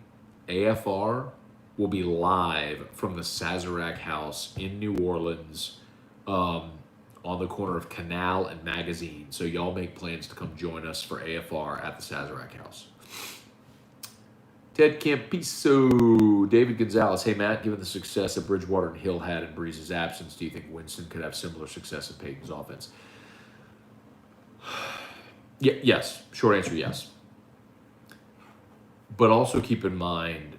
AFR will be live from the Sazerac House in New Orleans on the corner of Canal and Magazine. So y'all make plans to come join us for AFR at the Sazerac House. Ted Campiso, David Gonzalez. Hey, Matt, given the success that Bridgewater and Hill had in Breeze's absence, do you think Winston could have similar success in Peyton's offense? Yes. Short answer, yes. But also keep in mind,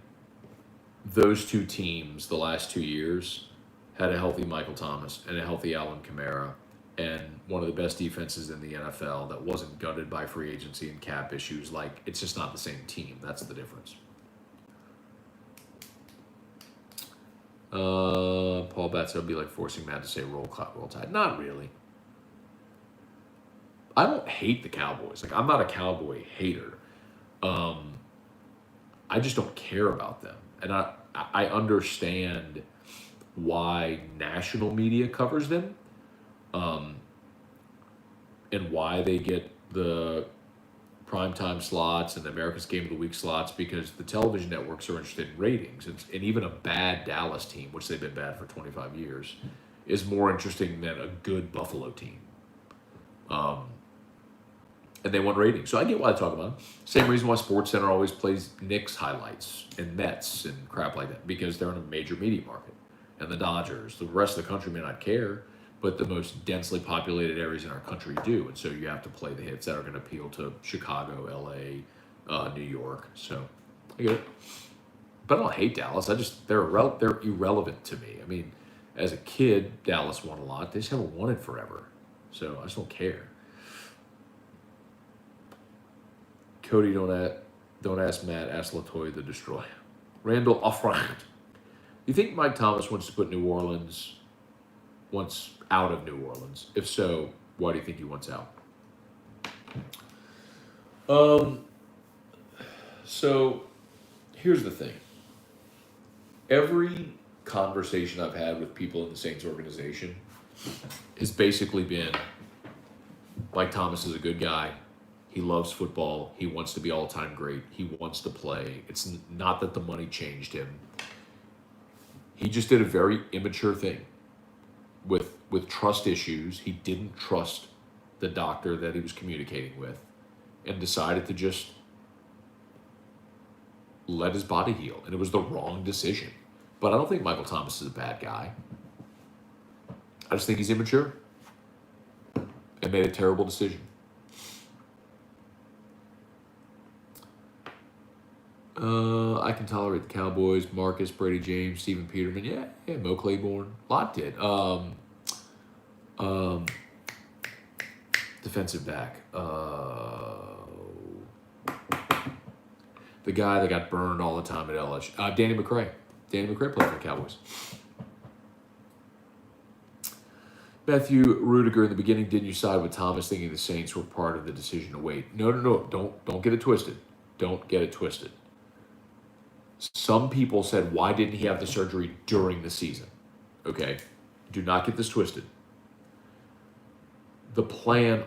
those two teams the last 2 years had a healthy Michael Thomas and a healthy Alvin Kamara and one of the best defenses in the NFL that wasn't gutted by free agency and cap issues. Like, it's just not the same team. That's the difference. Paul Batts, would be like forcing Matt to say roll tide. Not really. I don't hate the Cowboys. Like, I'm not a Cowboy hater. I just don't care about them. And I understand why national media covers them, and why they get the primetime slots and the America's Game of the Week slots, because the television networks are interested in ratings. And even a bad Dallas team, which they've been bad for 25 years, is more interesting than a good Buffalo team. And they want ratings. So I get why I talk about it. Same reason why SportsCenter always plays Knicks highlights and Mets and crap like that, because they're in a major media market. And the Dodgers, the rest of the country may not care, but the most densely populated areas in our country do, and so you have to play the hits that are going to appeal to Chicago, L.A., New York. So I get it, but I don't hate Dallas. They're irrelevant to me. I mean, as a kid, Dallas won a lot. They just haven't won it forever, so I just don't care. Cody, don't ask Matt. Ask Latoya the Destroyer. Randall Offrand. You think Mike Thomas wants to put wants out of New Orleans? If so, why do you think he wants out? So here's the thing. Every conversation I've had with people in the Saints organization has basically been, Mike Thomas is a good guy. He loves football. He wants to be all-time great. He wants to play. It's not that the money changed him. He just did a very immature thing with trust issues. He didn't trust the doctor that he was communicating with and decided to just let his body heal. And it was the wrong decision. But I don't think Michael Thomas is a bad guy. I just think he's immature and made a terrible decision. I can tolerate the Cowboys, Marcus, Brady James, Stephen Peterman. Yeah, Mo Claiborne. A lot did. Defensive back. The guy that got burned all the time at LSU. Danny McCray. Danny McCray played for the Cowboys. Matthew Rudiger, in the beginning, didn't you side with Thomas thinking the Saints were part of the decision to wait? No. Don't get it twisted. Don't get it twisted. Some people said, why didn't he have the surgery during the season? Okay, do not get this twisted. The plan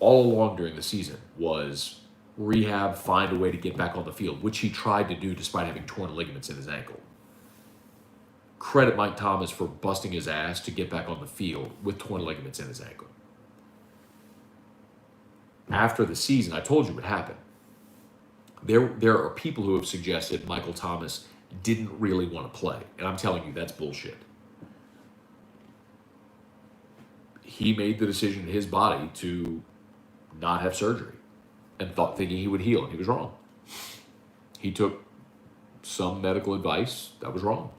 all along during the season was rehab, find a way to get back on the field, which he tried to do despite having torn ligaments in his ankle. Credit Mike Thomas for busting his ass to get back on the field with torn ligaments in his ankle. After the season, I told you what happened. There are people who have suggested Michael Thomas didn't really want to play. And I'm telling you, that's bullshit. He made the decision in his body to not have surgery and thinking he would heal, and he was wrong. He took some medical advice that was wrong.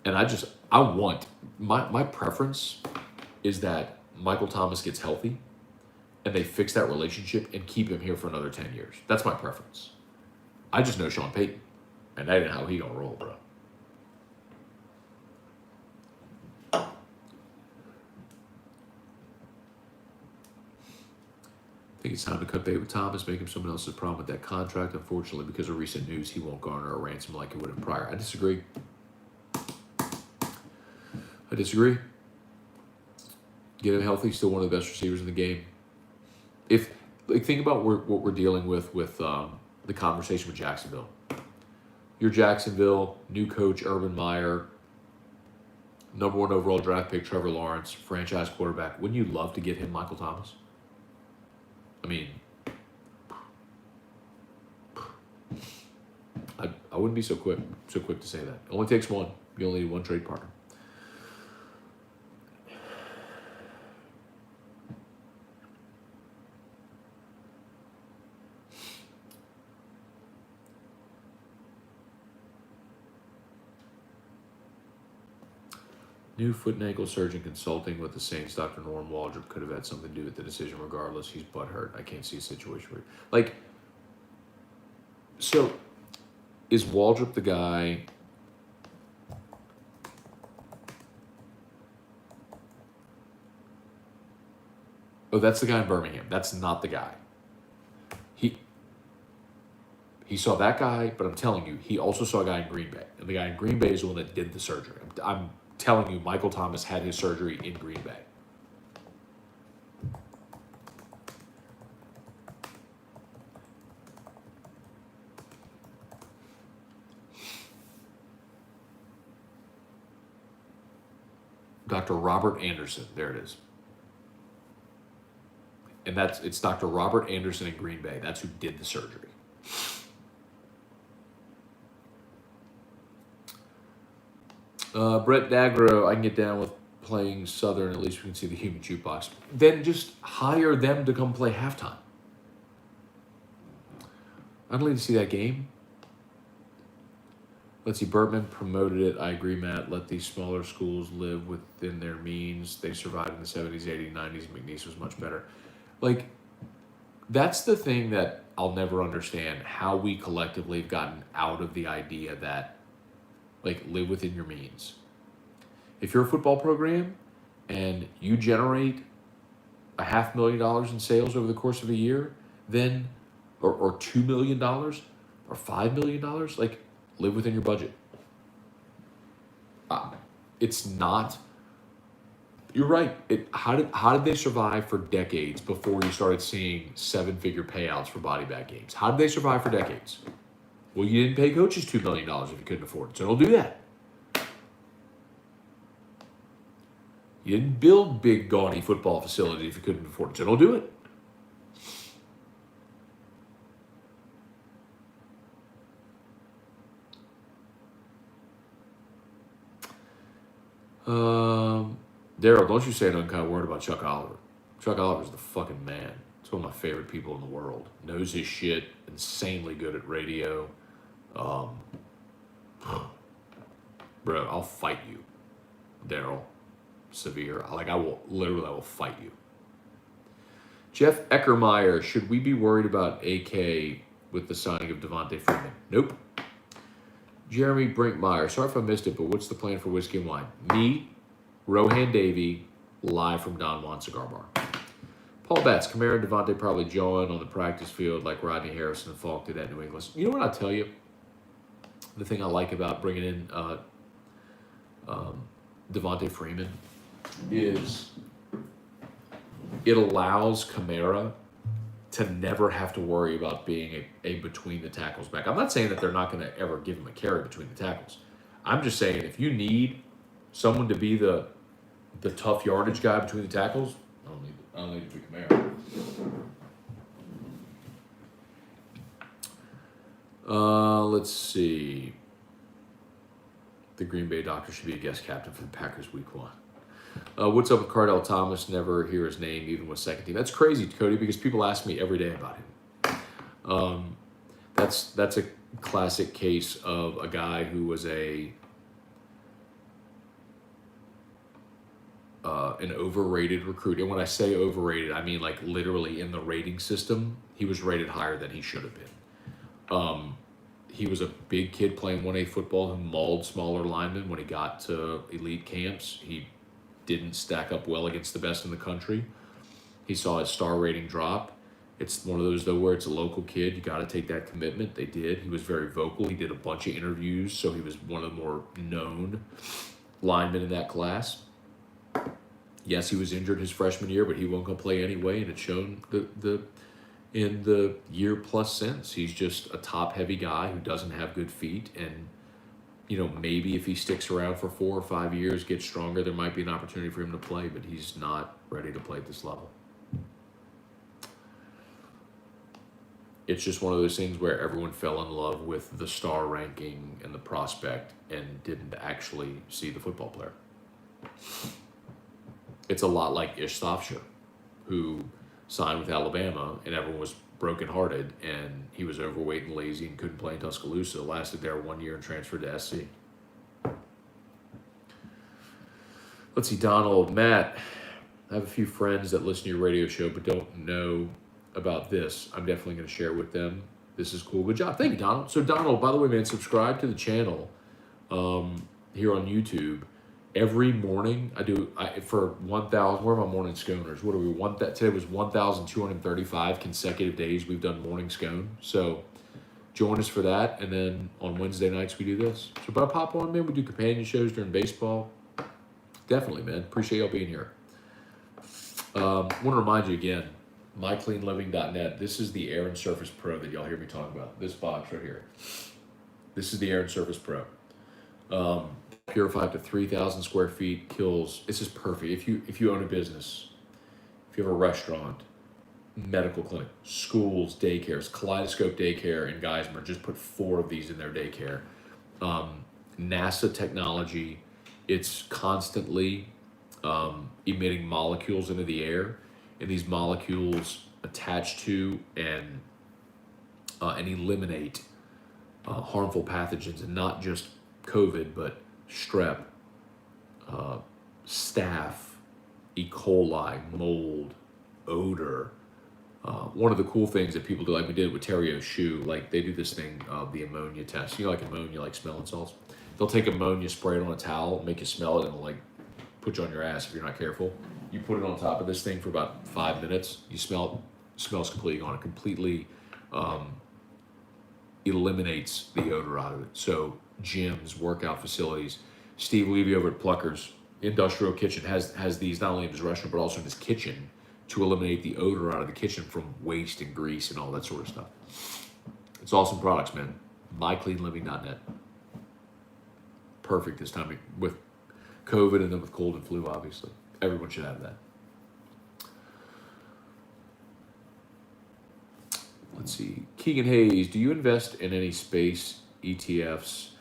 And I want, my preference is that Michael Thomas gets healthy and they fix that relationship and keep him here for another 10 years. That's my preference. I just know Sean Payton, and that ain't how he gonna roll, bro. I think it's time to cut bait with Thomas, make him someone else's problem with that contract. Unfortunately, because of recent news, he won't garner a ransom like he would have prior. I disagree. Get him healthy, still one of the best receivers in the game. Think about what we're dealing with the conversation with Jacksonville. You're Jacksonville, new coach Urban Meyer, number 1 overall draft pick Trevor Lawrence, franchise quarterback. Wouldn't you love to get him Michael Thomas? I mean, I wouldn't be so quick to say that. It only takes one. You only need one trade partner. New foot and ankle surgeon consulting with the Saints. Dr. Norm Waldrop could have had something to do with the decision regardless. He's butthurt. I can't see a situation where... So, is Waldrop the guy... Oh, that's the guy in Birmingham. That's not the guy. He saw that guy, but I'm telling you, he also saw a guy in Green Bay. And the guy in Green Bay is the one that did the surgery. I'm telling you, Michael Thomas had his surgery in Green Bay. Dr. Robert Anderson. There it is. And it's Dr. Robert Anderson in Green Bay. That's who did the surgery. Brett Dagro, I can get down with playing Southern. At least we can see the human jukebox. Then just hire them to come play halftime. I'd like to see that game. Let's see, Bertman promoted it. I agree, Matt. Let these smaller schools live within their means. They survived in the 70s, 80s, 90s. McNeese was much better. Like, that's the thing that I'll never understand, how we collectively have gotten out of the idea that, like, live within your means. If you're a football program and you generate $500,000 in sales over the course of a year, then, or $2 million or $5 million, like, live within your budget. It's not. You're right. How did they survive for decades before you started seeing 7-figure payouts for body bag games? How did they survive for decades? Well, you didn't pay coaches $2 million if you couldn't afford it, so don't do that. You didn't build big, gaudy football facilities if you couldn't afford it, so don't do it. Daryl, don't you say an unkind word about Chuck Oliver. Chuck Oliver's the fucking man. He's one of my favorite people in the world. Knows his shit, insanely good at radio. Bro, I'll fight you, Daryl. Severe. I will fight you. Jeff Eckermeyer, should we be worried about AK with the signing of Devontae Freeman? Nope. Jeremy Brinkmeyer, sorry if I missed it, but what's the plan for Whiskey and Wine? Me, Rohan Davey, live from Don Juan Cigar Bar. Paul Betts, Kamara and Devontae probably join on the practice field like Rodney Harrison and Falk did at New England. You know what I'll tell you? The thing I like about bringing in Devontae Freeman is it allows Kamara to never have to worry about being a between the tackles back. I'm not saying that they're not going to ever give him a carry between the tackles. I'm just saying if you need someone to be the tough yardage guy between the tackles, I don't need to be Kamara. Let's see. The Green Bay Doctor should be a guest captain for the Packers week 1. What's up with Cardell Thomas? Never hear his name, even with second team. That's crazy, Cody, because people ask me every day about him. That's a classic case of a guy who was an overrated recruit. And when I say overrated, I mean like literally in the rating system, he was rated higher than he should have been. He was a big kid playing 1A football who mauled smaller linemen when he got to elite camps. He didn't stack up well against the best in the country. He saw his star rating drop. It's one of those, though, where it's a local kid. You got to take that commitment. They did. He was very vocal. He did a bunch of interviews, so he was one of the more known linemen in that class. Yes, he was injured his freshman year, but he won't go play anyway, and it's shown in the year plus since. He's just a top-heavy guy who doesn't have good feet, and maybe if he sticks around for 4 or 5 years, gets stronger, there might be an opportunity for him to play, but he's not ready to play at this level. It's just one of those things where everyone fell in love with the star ranking and the prospect and didn't actually see the football player. It's a lot like Ish Sofsher, who signed with Alabama, and everyone was brokenhearted, and he was overweight and lazy and couldn't play in Tuscaloosa. Lasted there 1 year and transferred to SC. Let's see, Donald, Matt. I have a few friends that listen to your radio show but don't know about this. I'm definitely going to share it with them. This is cool. Good job. Thank you, Donald. So, Donald, by the way, man, subscribe to the channel here on YouTube. Every morning, for 1,000, where are my morning sconers? What are we, today was 1,235 consecutive days we've done morning scone. So join us for that. And then on Wednesday nights, we do this. So but I pop on, man. We do companion shows during baseball. Definitely, man. Appreciate y'all being here. Want to remind you again, mycleanliving.net. This is the Air and Surface Pro that y'all hear me talk about. This box right here. This is the Air and Surface Pro. Purify up to 3,000 square feet, kills. This is perfect. If you own a business, if you have a restaurant, medical clinic, schools, daycares, Kaleidoscope Daycare in Geismar just put 4 of these in their daycare. NASA technology. it's constantly emitting molecules into the air, and these molecules attach to and eliminate harmful pathogens, and not just COVID, but strep, staph, E. coli, mold, odor. One of the cool things that people do, like we did with Terry shoe, like they do this thing, the ammonia test. You know, like ammonia, like smelling salts. They'll take ammonia, spray it on a towel, make you smell it, and it'll like put you on your ass if you're not careful. You put it on top of this thing for about 5 minutes. You smell it, smells completely gone. It completely eliminates the odor out of it. So gyms, workout facilities. Steve Levy over at Plucker's Industrial Kitchen has these not only in his restaurant but also in his kitchen to eliminate the odor out of the kitchen from waste and grease and all that sort of stuff. It's awesome products, man. MyCleanLiving.net. Perfect this time with COVID and then with cold and flu, obviously. Everyone should have that. Let's see. Keegan Hayes, do you invest in any space ETFs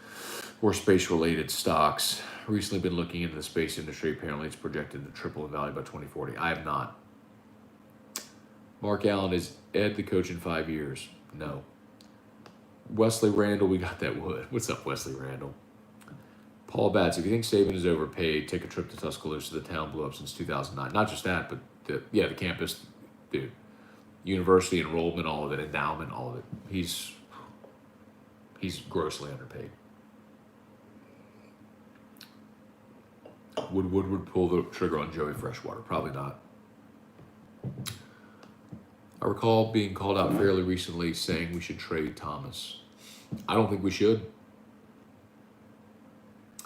or space-related stocks? Recently been looking into the space industry. Apparently it's projected to triple in value by 2040. I have not. Mark Allen, is Ed the coach in 5 years? No. Wesley Randall, we got that wood. What's up, Wesley Randall? Paul Batts, if you think Saban is overpaid, take a trip to Tuscaloosa. The town blew up since 2009. Not just that, but the campus, dude. University enrollment, all of it, endowment, all of it. He's grossly underpaid. Would Woodward pull the trigger on Joey Freshwater? Probably not. I recall being called out fairly recently saying we should trade Thomas. I don't think we should.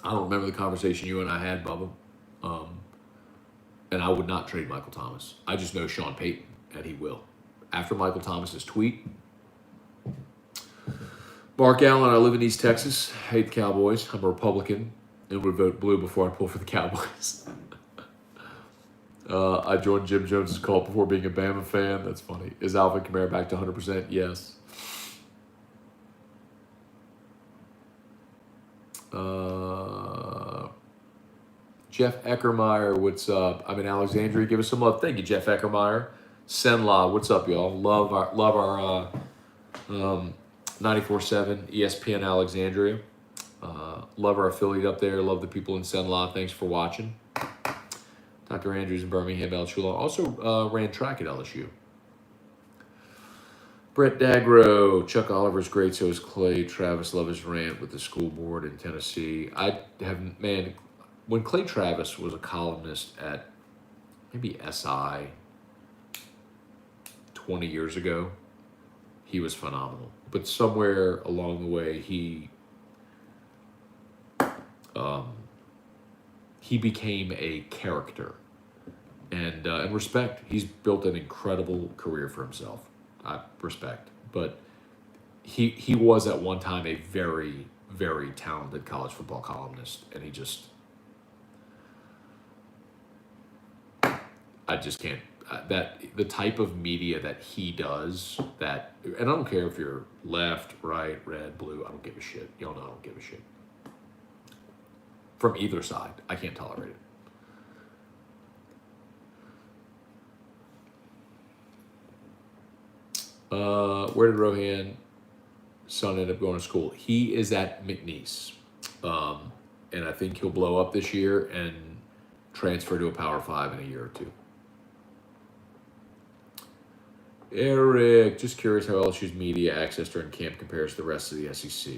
I don't remember the conversation you and I had, Bubba. And I would not trade Michael Thomas. I just know Sean Payton, and he will. After Michael Thomas's tweet. Mark Allen, I live in East Texas. Hate the Cowboys. I'm a Republican and would vote blue before I pull for the Cowboys. I joined Jim Jones's cult before being a Bama fan. That's funny. Is Alvin Kamara back to 100%? Yes. Jeff Eckermeyer, what's up? I'm in Alexandria. Give us some love. Thank you, Jeff Eckermeyer. Senla, what's up, y'all? Love our 94.7 ESPN Alexandria. Love our affiliate up there. Love the people in Senla. Thanks for watching. Dr. Andrews in Birmingham, El Chulo. Also ran track at LSU. Brett Dagro, Chuck Oliver's great, so is Clay. Travis love his rant with the school board in Tennessee. When Clay Travis was a columnist at maybe SI 20 years ago, he was phenomenal. But somewhere along the way, he became a character. And respect. He's built an incredible career for himself. I respect. But he was at one time a very, very talented college football columnist. And I just can't. The type of media that he does, and I don't care if you're left, right, red, blue, I don't give a shit. Y'all know I don't give a shit. From either side, I can't tolerate it. Where did Rohan's son end up going to school? He is at McNeese. And I think he'll blow up this year and transfer to a Power 5 in a year or two. Eric, just curious how LSU's media access during camp compares to the rest of the SEC.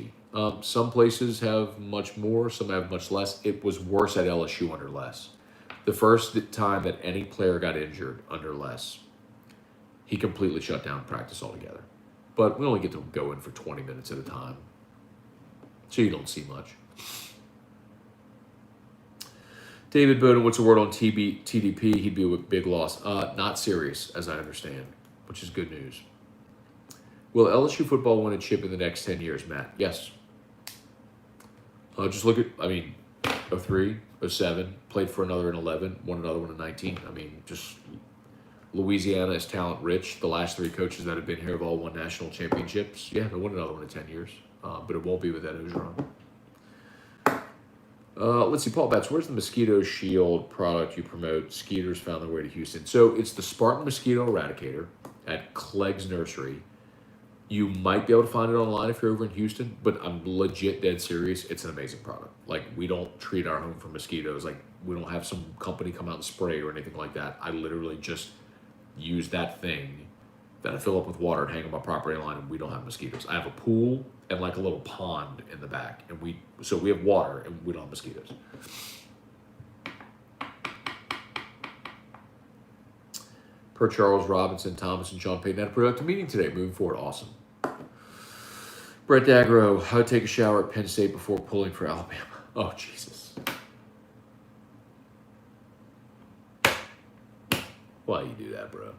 Some places have much more, some have much less. It was worse at LSU under Les. The first time that any player got injured under Les, he completely shut down practice altogether. But we only get to go in for 20 minutes at a time, so you don't see much. David Bowden, what's the word on TDP? He'd be a big loss. Not serious, as I understand, which is good news. Will LSU football win a chip in the next 10 years, Matt? Yes. Just look at, 03, 07, played for another in 11, won another one in 19. Just Louisiana is talent rich. The last three coaches that have been here have all won national championships. Yeah, they'll win another one in 10 years. But it won't be with Ed Ogeron. Let's see, Paul Betts, where's the mosquito shield product you promote? Skeeters found their way to Houston. So it's the Spartan Mosquito Eradicator at Clegg's Nursery. You might be able to find it online if you're over in Houston, but I'm legit dead serious. It's an amazing product. Like, we don't treat our home for mosquitoes. Like, we don't have some company come out and spray or anything like that. I literally just use that thing that I fill up with water and hang on my property line, and we don't have mosquitoes. I have a pool and like a little pond in the back, and we have water and we don't have mosquitoes. Per Charles Robinson, Thomas, and Sean Payton had a productive meeting today. Moving forward, awesome. Brett Dagro, how to take a shower at Penn State before pulling for Alabama. Oh, Jesus. Why you do that, bro?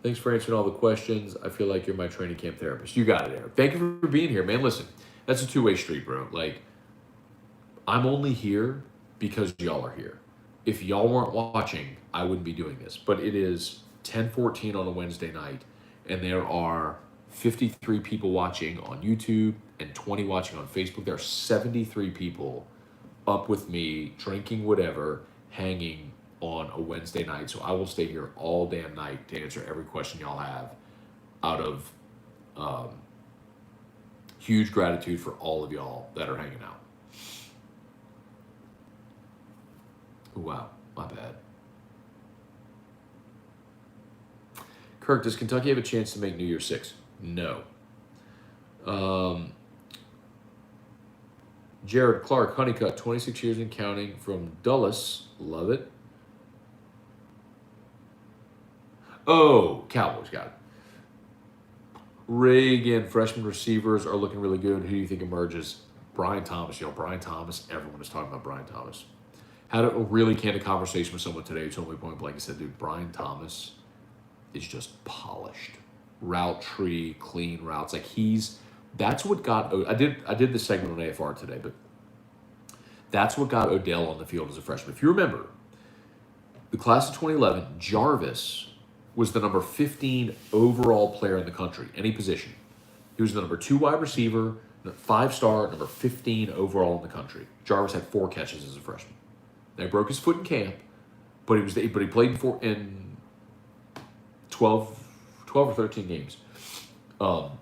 Thanks for answering all the questions. I feel like you're my training camp therapist. You got it, Eric. Thank you for being here, man. Listen, that's a two-way street, bro. Like, I'm only here because y'all are here. If y'all weren't watching, I wouldn't be doing this. But it is 10:14 on a Wednesday night, and there are 53 people watching on YouTube and 20 watching on Facebook. There are 73 people up with me, drinking whatever, hanging on a Wednesday night. So I will stay here all damn night to answer every question y'all have out of huge gratitude for all of y'all that are hanging out. Wow, my bad. Kirk, does Kentucky have a chance to make New Year's 6? No. Jared Clark, Honeycutt, 26 years and counting from Dulles. Love it. Oh, Cowboys, got it. Reagan, freshman receivers are looking really good. Who do you think emerges? Brian Thomas. Brian Thomas. Everyone is talking about Brian Thomas. Had a really candid conversation with someone today who told me point blank. He said, dude, Brian Thomas is just polished. Route tree, clean routes. Like, that's what got, I did this segment on AFR today, but that's what got Odell on the field as a freshman. If you remember, the class of 2011, Jarvis was the number 15 overall player in the country, any position. He was the number 2 wide receiver, 5-star, number 15 overall in the country. Jarvis had 4 catches as a freshman. Now, he broke his foot in camp, but he played in 12 or 13 games. But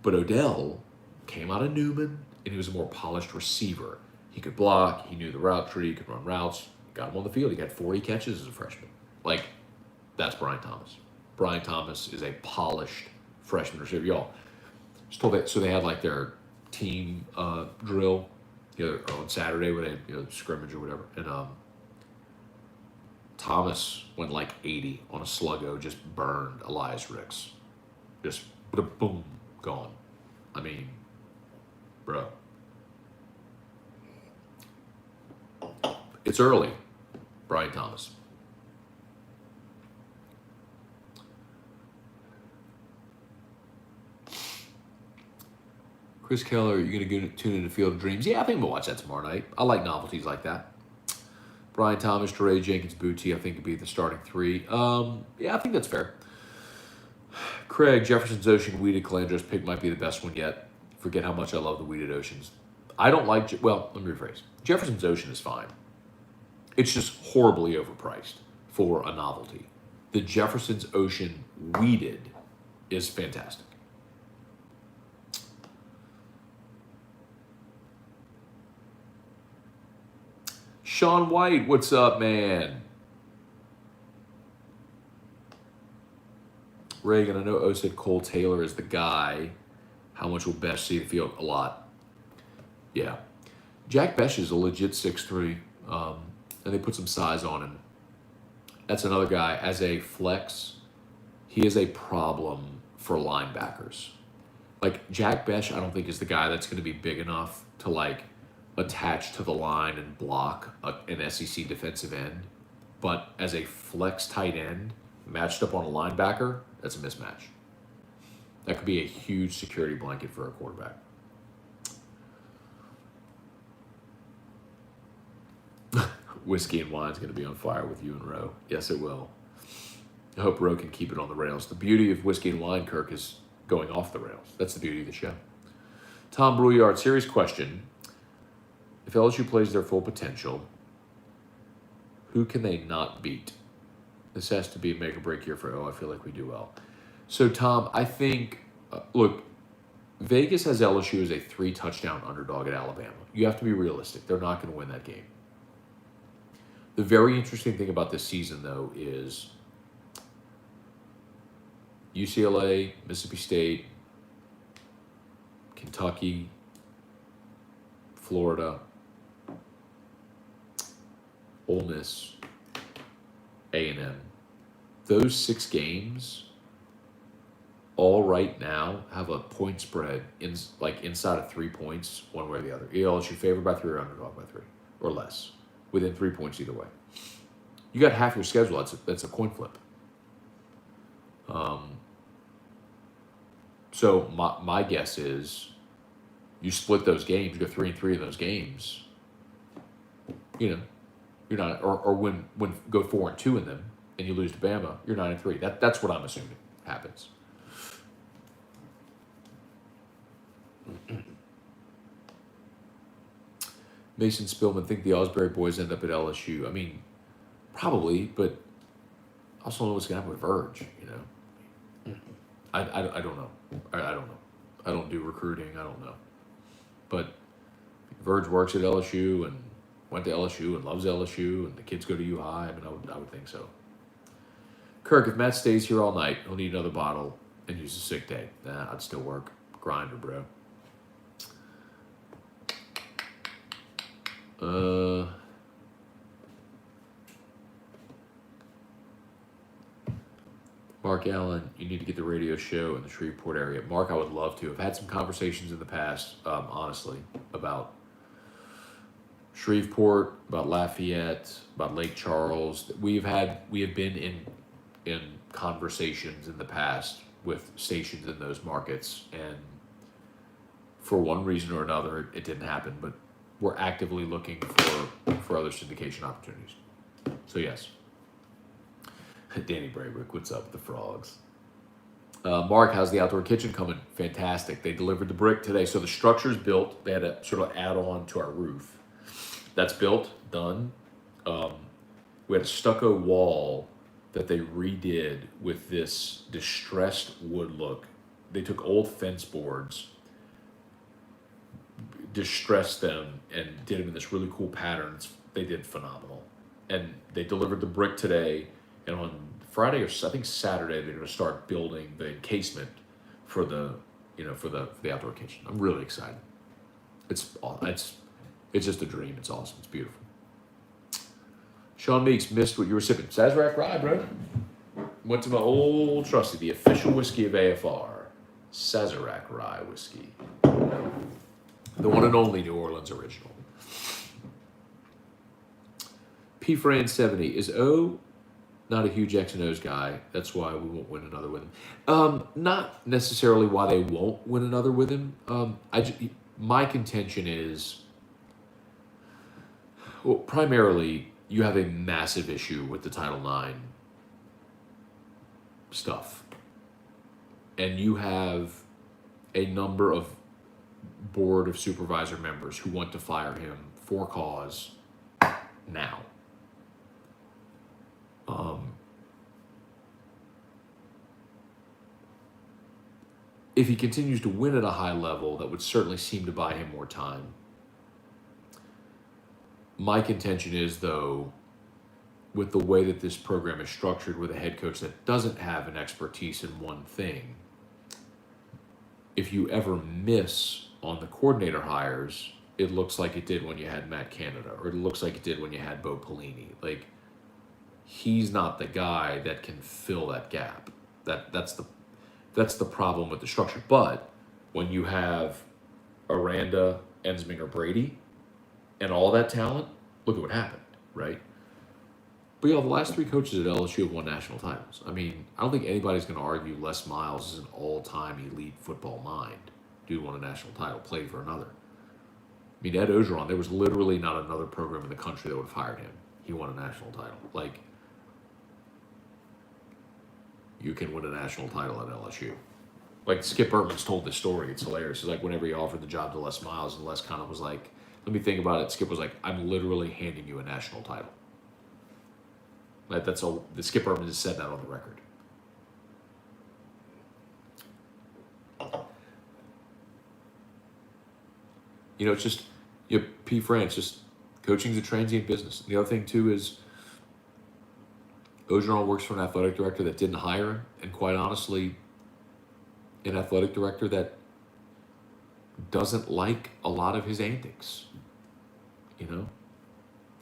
Odell came out of Newman, and he was a more polished receiver. He could block, he knew the route tree, he could run routes. Got him on the field. He got 40 catches as a freshman. Like, that's Brian Thomas. Brian Thomas is a polished freshman receiver. Y'all, just told that, so they had like their team drill on Saturday when they had scrimmage or whatever. And Thomas went like 80 on a sluggo, just burned Elias Ricks. Just boom, gone. I mean, bro. It's early, Brian Thomas. Chris Keller, are you going to tune into Field of Dreams? Yeah, I think I'm going to watch that tomorrow night. I like novelties like that. Brian Thomas, Teray Jenkins, Booty, I think could be the starting 3. Yeah, I think that's fair. Craig, Jefferson's Ocean Weeded Calandros pick might be the best one yet. Forget how much I love the Weeded Oceans. I don't like, well, let me rephrase. Jefferson's Ocean is fine. It's just horribly overpriced for a novelty. The Jefferson's Ocean Weeded is fantastic. Sean White, what's up, man? Reagan, I know O said Cole Taylor is the guy. How much will Besh see the field? A lot. Yeah. Jack Besh is a legit 6'3", and they put some size on him. That's another guy. As a flex, he is a problem for linebackers. Like, Jack Besh, I don't think is the guy that's going to be big enough to, like, attach to the line and block an SEC defensive end. But as a flex tight end, matched up on a linebacker, that's a mismatch. That could be a huge security blanket for a quarterback. Whiskey and Wine's going to be on fire with you and Roe. Yes, it will. I hope Roe can keep it on the rails. The beauty of Whiskey and Wine, Kirk, is going off the rails. That's the beauty of the show. Tom Brouillard, serious question. If LSU plays their full potential, who can they not beat? This has to be a make or break year for I feel like we do well. So, Tom, I think, look, Vegas has LSU as a 3-touchdown underdog at Alabama. You have to be realistic. They're not going to win that game. The very interesting thing about this season, though, is UCLA, Mississippi State, Kentucky, Florida, Ole Miss, A&M. Those 6 games all right now have a point spread inside of 3 points, one way or the other. LSU favored by 3 or underdog by 3 or less, within 3 points either way. You got half your schedule. That's a coin flip. So my guess is you split those games, you go 3-3 in those games. You know, you're not, or when go 4-2 in them and you lose to Bama, you're 9-3. That's what I'm assuming happens. Mason Spillman, think the Osbury boys end up at LSU? I mean, probably, but I also don't know what's going to happen with Verge, you know. I don't know. I don't know. I don't do recruiting. I don't know. But Verge works at LSU and went to LSU and loves LSU, and the kids go to U High. I mean, I would think so. Kirk, if Matt stays here all night, he'll need another bottle and use a sick day. Nah, I'd still work. Grinder, bro. Mark Allen, you need to get the radio show in the Shreveport area. Mark, I would love to. I've had some conversations in the past, honestly, about Shreveport, about Lafayette, about Lake Charles. We have been in conversations in the past with stations in those markets, and for one reason or another, it didn't happen. But we're actively looking for other syndication opportunities. So yes. Danny Braybrick, what's up with the frogs? Mark, how's the outdoor kitchen coming? Fantastic. They delivered the brick today. So the structure's built. They had to sort of add on to our roof. That's built, done. We had a stucco wall that they redid with this distressed wood look. They took old fence boards, distressed them, and did them in this really cool patterns. They did phenomenal. And they delivered the brick today. And on Friday or I think Saturday, they're going to start building the encasement for the outdoor kitchen. I'm really excited. It's just a dream. It's awesome. It's beautiful. Sean Meeks, missed what you were sipping. Sazerac Rye, bro. Went to my old trusty, the official whiskey of AFR. Sazerac Rye whiskey. The one and only New Orleans original. P. Fran 70 is not a huge X and O's guy. That's why we won't win another with him. Not necessarily why they won't win another with him. My contention is, well, primarily, you have a massive issue with the Title IX stuff. And you have a number of board of supervisor members who want to fire him for cause now. If he continues to win at a high level, that would certainly seem to buy him more time. My contention is, though, with the way that this program is structured with a head coach that doesn't have an expertise in one thing, if you ever miss on the coordinator hires, it looks like it did when you had Matt Canada, or it looks like it did when you had Bo Pelini. Like, he's not the guy that can fill that gap. That's the problem with the structure. But when you have Aranda, Ensminger, Brady, and all that talent, look at what happened, right? But the last 3 coaches at LSU have won national titles. I mean, I don't think anybody's going to argue Les Miles is an all-time elite football mind. Dude won a national title, played for another. I mean, Ed Ogeron, there was literally not another program in the country that would have hired him. He won a national title. Like, you can win a national title at LSU. Like Skip Bertman's told this story. It's hilarious. It's like whenever he offered the job to Les Miles, and Les kind of was like, "Let me think about it." Skip was like, "I'm literally handing you a national title." Like that's all. The Skip Bertman has said that on the record. You know, it's just P. France. Just coaching's a transient business. And the other thing too is Ogeron works for an athletic director that didn't hire him, and quite honestly, an athletic director that doesn't like a lot of his antics. You know,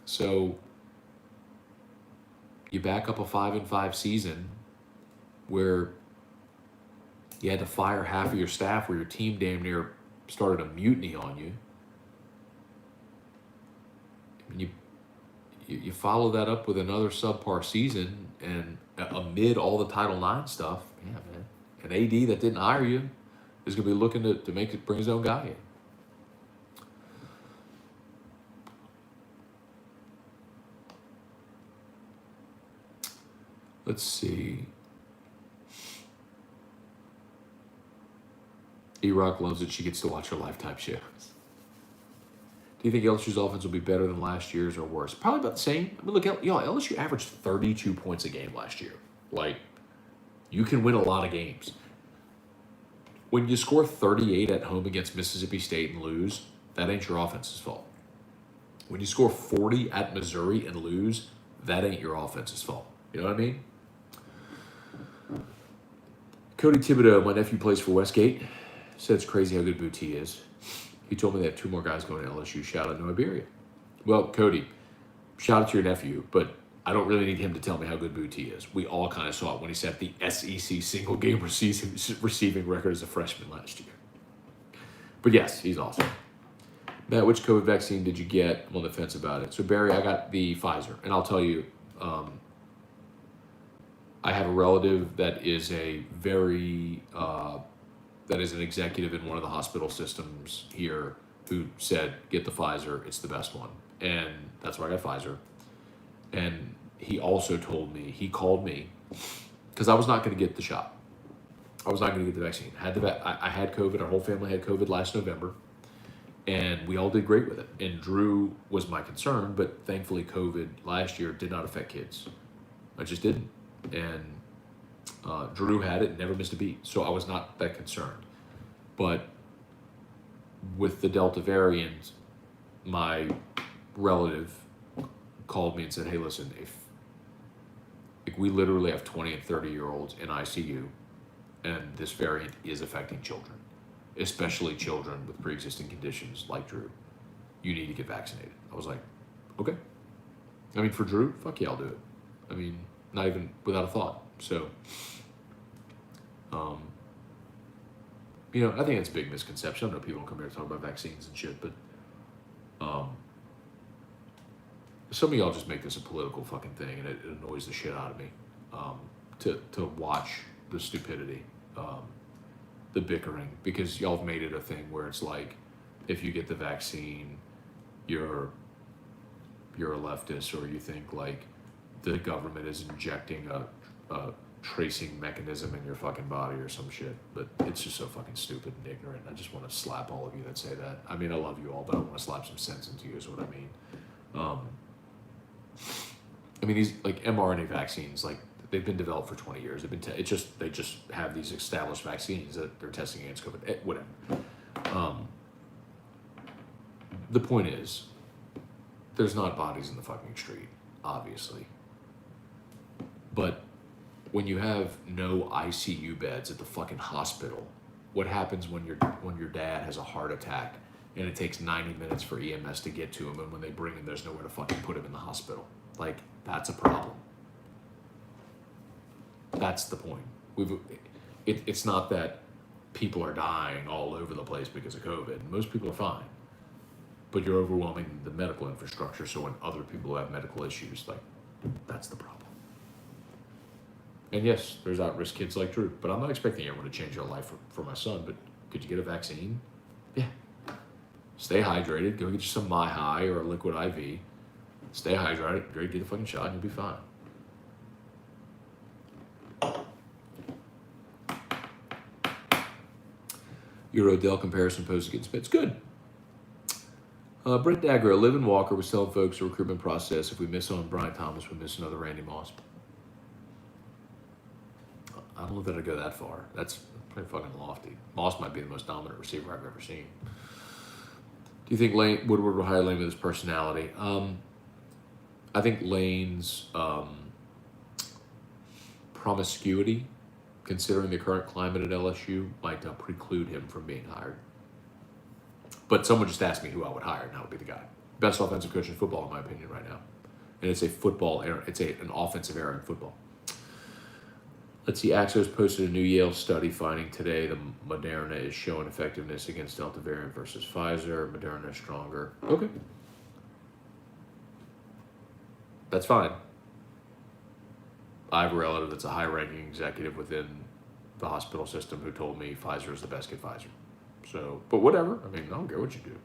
so you back up a 5-5 season where you had to fire half of your staff, where your team damn near started a mutiny on you. I mean, you follow that up with another subpar season, and amid all the Title IX stuff, yeah, man, an AD that didn't hire you is going to be looking to make it, bring his own guy in. Let's see. E-Rock loves that she gets to watch her Lifetime shows. Do you think LSU's offense will be better than last year's or worse? Probably about the same. I mean, look, LSU averaged 32 points a game last year. Like, you can win a lot of games. When you score 38 at home against Mississippi State and lose, that ain't your offense's fault. When you score 40 at Missouri and lose, that ain't your offense's fault. You know what I mean? Cody Thibodeau, my nephew plays for Westgate, said it's crazy how good Booty is. He told me they have 2 more guys going to LSU. Shout out to Iberia. Well, Cody, shout out to your nephew, but I don't really need him to tell me how good Booty is. We all kind of saw it when he set the SEC single game receiving record as a freshman last year. But yes, he's awesome. Matt, which COVID vaccine did you get? I'm on the fence about it. So, Barry, I got the Pfizer. And I'll tell you, I have a relative that is that is an executive in one of the hospital systems here who said, get the Pfizer, it's the best one. And that's why I got Pfizer. And he also told me, he called me, because I was not going to get the shot. I was not going to get the vaccine. I had COVID, our whole family had COVID last November, and we all did great with it. And Drew was my concern, but thankfully COVID last year did not affect kids. I just didn't. And Drew had it, never missed a beat. So I was not that concerned. But with the Delta variant, my relative called me and said, hey, listen, if we literally have 20 and 30-year-olds in ICU, and this variant is affecting children, especially children with pre-existing conditions like Drew, you need to get vaccinated. I was like, okay. I mean, for Drew, fuck yeah, I'll do it. I mean, not even without a thought. So, I think it's a big misconception. I know people don't come here to talk about vaccines and shit, but some of y'all just make this a political fucking thing, and it annoys the shit out of me to watch the stupidity, the bickering, because y'all have made it a thing where it's like, if you get the vaccine, you're a leftist, or you think like the government is injecting a tracing mechanism in your fucking body or some shit. But it's just so fucking stupid and ignorant. I just want to slap all of you that say that. I mean, I love you all, but I want to slap some sense into you is what I mean. I mean, these like mRNA vaccines, like they've been developed for 20 years. They just have these established vaccines that they're testing against COVID. Whatever. The point is, there's not bodies in the fucking street, obviously. But when you have no ICU beds at the fucking hospital, what happens when your dad has a heart attack and it takes 90 minutes for EMS to get to him, and when they bring him, there's nowhere to fucking put him in the hospital? Like, that's a problem. That's the point. It's not that people are dying all over the place because of COVID. Most people are fine. But you're overwhelming the medical infrastructure, so when other people have medical issues, like, that's the problem. And yes, there's at-risk kids like Drew, but I'm not expecting everyone to change their life for my son, but could you get a vaccine? Yeah. Stay hydrated, go get you some My High or a liquid IV. Stay hydrated, get the fucking shot, and you'll be fine. Your Odell comparison posted against Spence. Good. Brent Dagger, Livin Walker was telling folks the recruitment process. If we miss on Brian Thomas, we miss another Randy Moss. I don't know that I'd go that far. That's pretty fucking lofty. Moss might be the most dominant receiver I've ever seen. Do you think Woodward will hire Lane with his personality? I think Lane's promiscuity, considering the current climate at LSU, might preclude him from being hired. But someone just asked me who I would hire, and that would be the guy. Best offensive coach in football, in my opinion, right now. And it's a football era. It's an offensive era in football. Let's see. Axios posted a new Yale study finding today the Moderna is showing effectiveness against Delta variant versus Pfizer. Moderna is stronger. Okay. That's fine. I have a relative that's a high-ranking executive within the hospital system who told me Pfizer is the best at Pfizer. So, but whatever. I mean, I don't care what you do.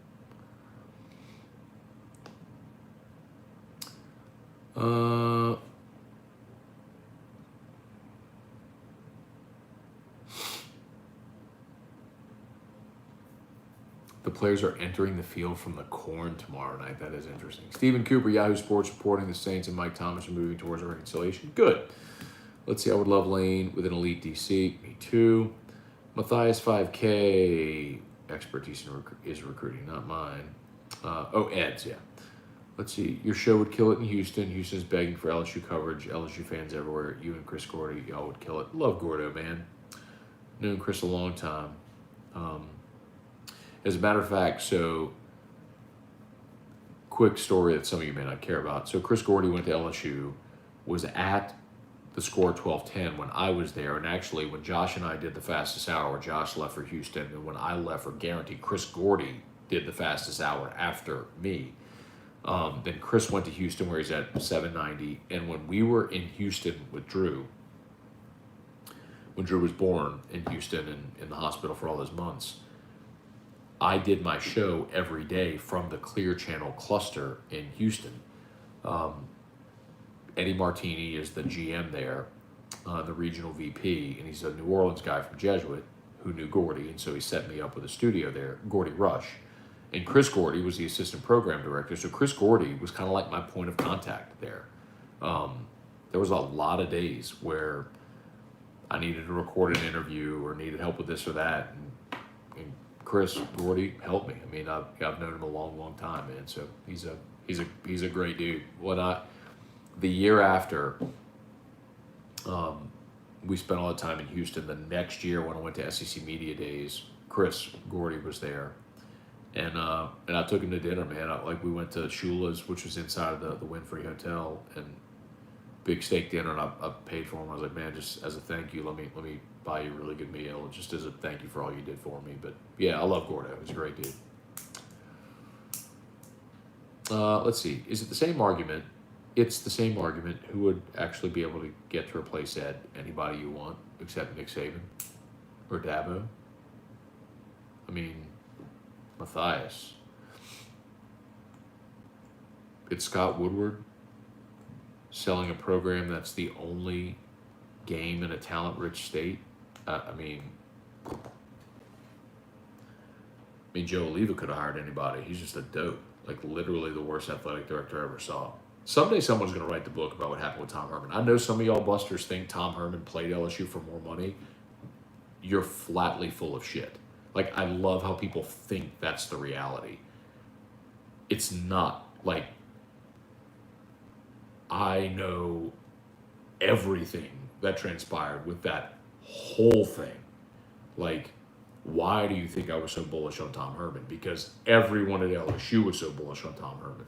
The players are entering the field from the corn tomorrow night. That is interesting. Stephen Cooper, Yahoo Sports, reporting the Saints and Mike Thomas are moving towards a reconciliation. Good. Let's see. I would love Lane with an elite DC. Me too. Matthias 5K. Expertise is recruiting, not mine. Ed's, yeah. Let's see. Your show would kill it in Houston. Houston's begging for LSU coverage. LSU fans everywhere. You and Chris Gordy, y'all would kill it. Love Gordo, man. Known Chris a long time. As a matter of fact, so quick story that some of you may not care about. So Chris Gordy went to LSU, was at the Score 1210 when I was there, and actually when Josh and I did the fastest hour, Josh left for Houston, and when I left for Guarantee, Chris Gordy did the fastest hour after me. Then Chris went to Houston where he's at 790, and when we were in Houston with Drew, when Drew was born in Houston and in the hospital for all those months, I did my show every day from the Clear Channel cluster in Houston. Eddie Martini is the GM there, the regional VP, and he's a New Orleans guy from Jesuit who knew Gordy, and so he set me up with a studio there, Gordy Rush. And Chris Gordy was the assistant program director, so Chris Gordy was kind of like my point of contact there. There was a lot of days where I needed to record an interview or needed help with this or that, and Chris Gordy helped me. I mean, I've known him a long, long time, man. So he's a great dude. The year after, we spent all the time in Houston. The next year, when I went to SEC Media Days, Chris Gordy was there, and I took him to dinner, man. We went to Shula's, which was inside of the Winfrey Hotel, and big steak dinner, and I paid for him. I was like, man, just as a thank you, let me buy you a really good meal, just as a thank you for all you did for me. But yeah, I love Gordo. He's a great dude. Let's see. Is it the same argument? It's the same argument. Who would actually be able to get to replace Ed? Anybody you want, except Nick Saban or Dabo. I mean, Matthias. It's Scott Woodward selling a program that's the only game in a talent-rich state. I mean, Joe Oliva could have hired anybody. He's just a dope. Literally the worst athletic director I ever saw. Someday someone's going to write the book about what happened with Tom Herman. I know some of y'all busters think Tom Herman played LSU for more money. You're flatly full of shit. I love how people think that's the reality. It's not. I know everything that transpired with that whole thing. Why do you think I was so bullish on Tom Herman? Because everyone at LSU was so bullish on Tom Herman.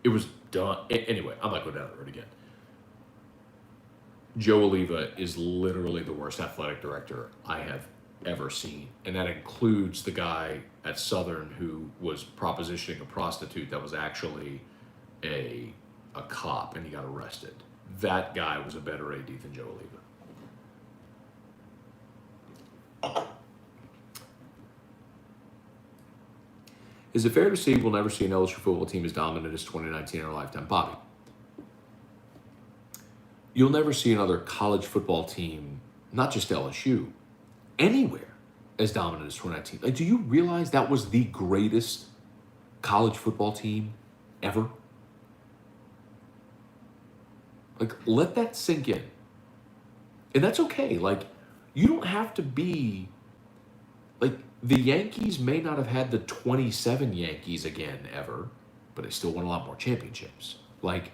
It was done. Anyway, I'm not going down the road again. Joe Oliva is literally the worst athletic director I have ever seen. And that includes the guy at Southern who was propositioning a prostitute that was actually a cop, and he got arrested. That guy was a better AD than Joe Oliva. Is it fair to say we'll never see an LSU football team as dominant as 2019 in our lifetime? Bobby, you'll never see another college football team, not just LSU, anywhere, as dominant as 2019. Like, do you realize that was the greatest college football team ever? Like, let that sink in. And that's okay. Like, you don't have to be, like, the Yankees may not have had the 27 Yankees again ever, but they still won a lot more championships. Like,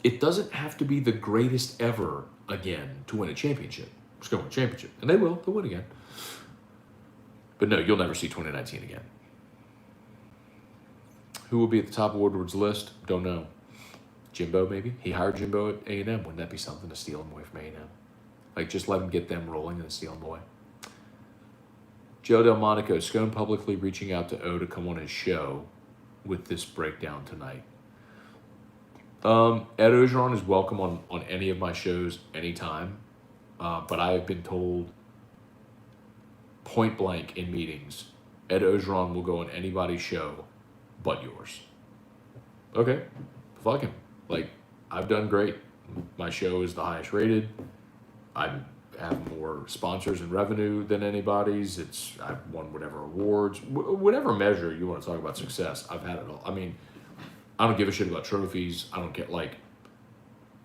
it doesn't have to be the greatest ever again to win a championship. Just go win a championship. And they will. They'll win again. But no, you'll never see 2019 again. Who will be at the top of Woodward's list? Don't know. Jimbo, maybe? He hired Jimbo at A&M. Wouldn't that be something to steal him away from A&M? Like, just let him get them rolling and then steal him away. Joe Delmonico, Scone publicly reaching out to O to come on his show with this breakdown tonight. Ed Ogeron is welcome on any of my shows anytime. But I have been told point blank in meetings, Ed Ogeron will go on anybody's show but yours. Okay, fuck him. Like, I've done great. My show is the highest rated. I have more sponsors and revenue than anybody's. I've won whatever awards, whatever measure you want to talk about success. I've had it all. I mean, I don't give a shit about trophies. I don't get like.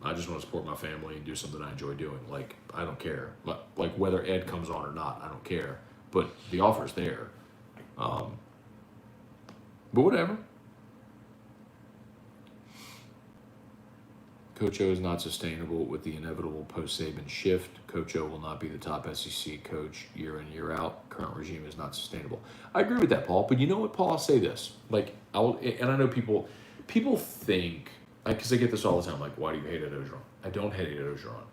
I just want to support my family and do something I enjoy doing. Like, I don't care. But, like, whether Ed comes on or not, I don't care. But the offer's there. But whatever. Coach O is not sustainable with the inevitable post-Saban shift. Coach O will not be the top SEC coach year in, year out. Current regime is not sustainable. I agree with that, Paul. But you know what, Paul? I'll say this. Like, and I know people think, because I get this all the time, like, why do you hate Ed Ogeron? I don't hate Ed Ogeron.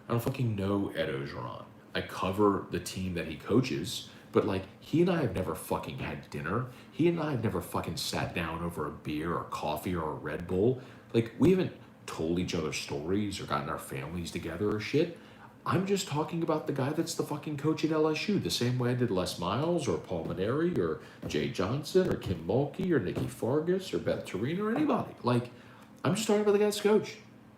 I don't fucking know Ed Ogeron. I cover the team that he coaches, but, like, he and I have never fucking had dinner. He and I have never fucking sat down over a beer or coffee or a Red Bull. Like, we haven't told each other stories or gotten our families together or shit. I'm just talking about the guy that's the fucking coach at LSU, the same way I did Les Miles or Paul Maneri or Jay Johnson or Kim Mulkey or Nikki Fargas or Beth Torino or anybody. Like, I'm just talking about the guy's coach.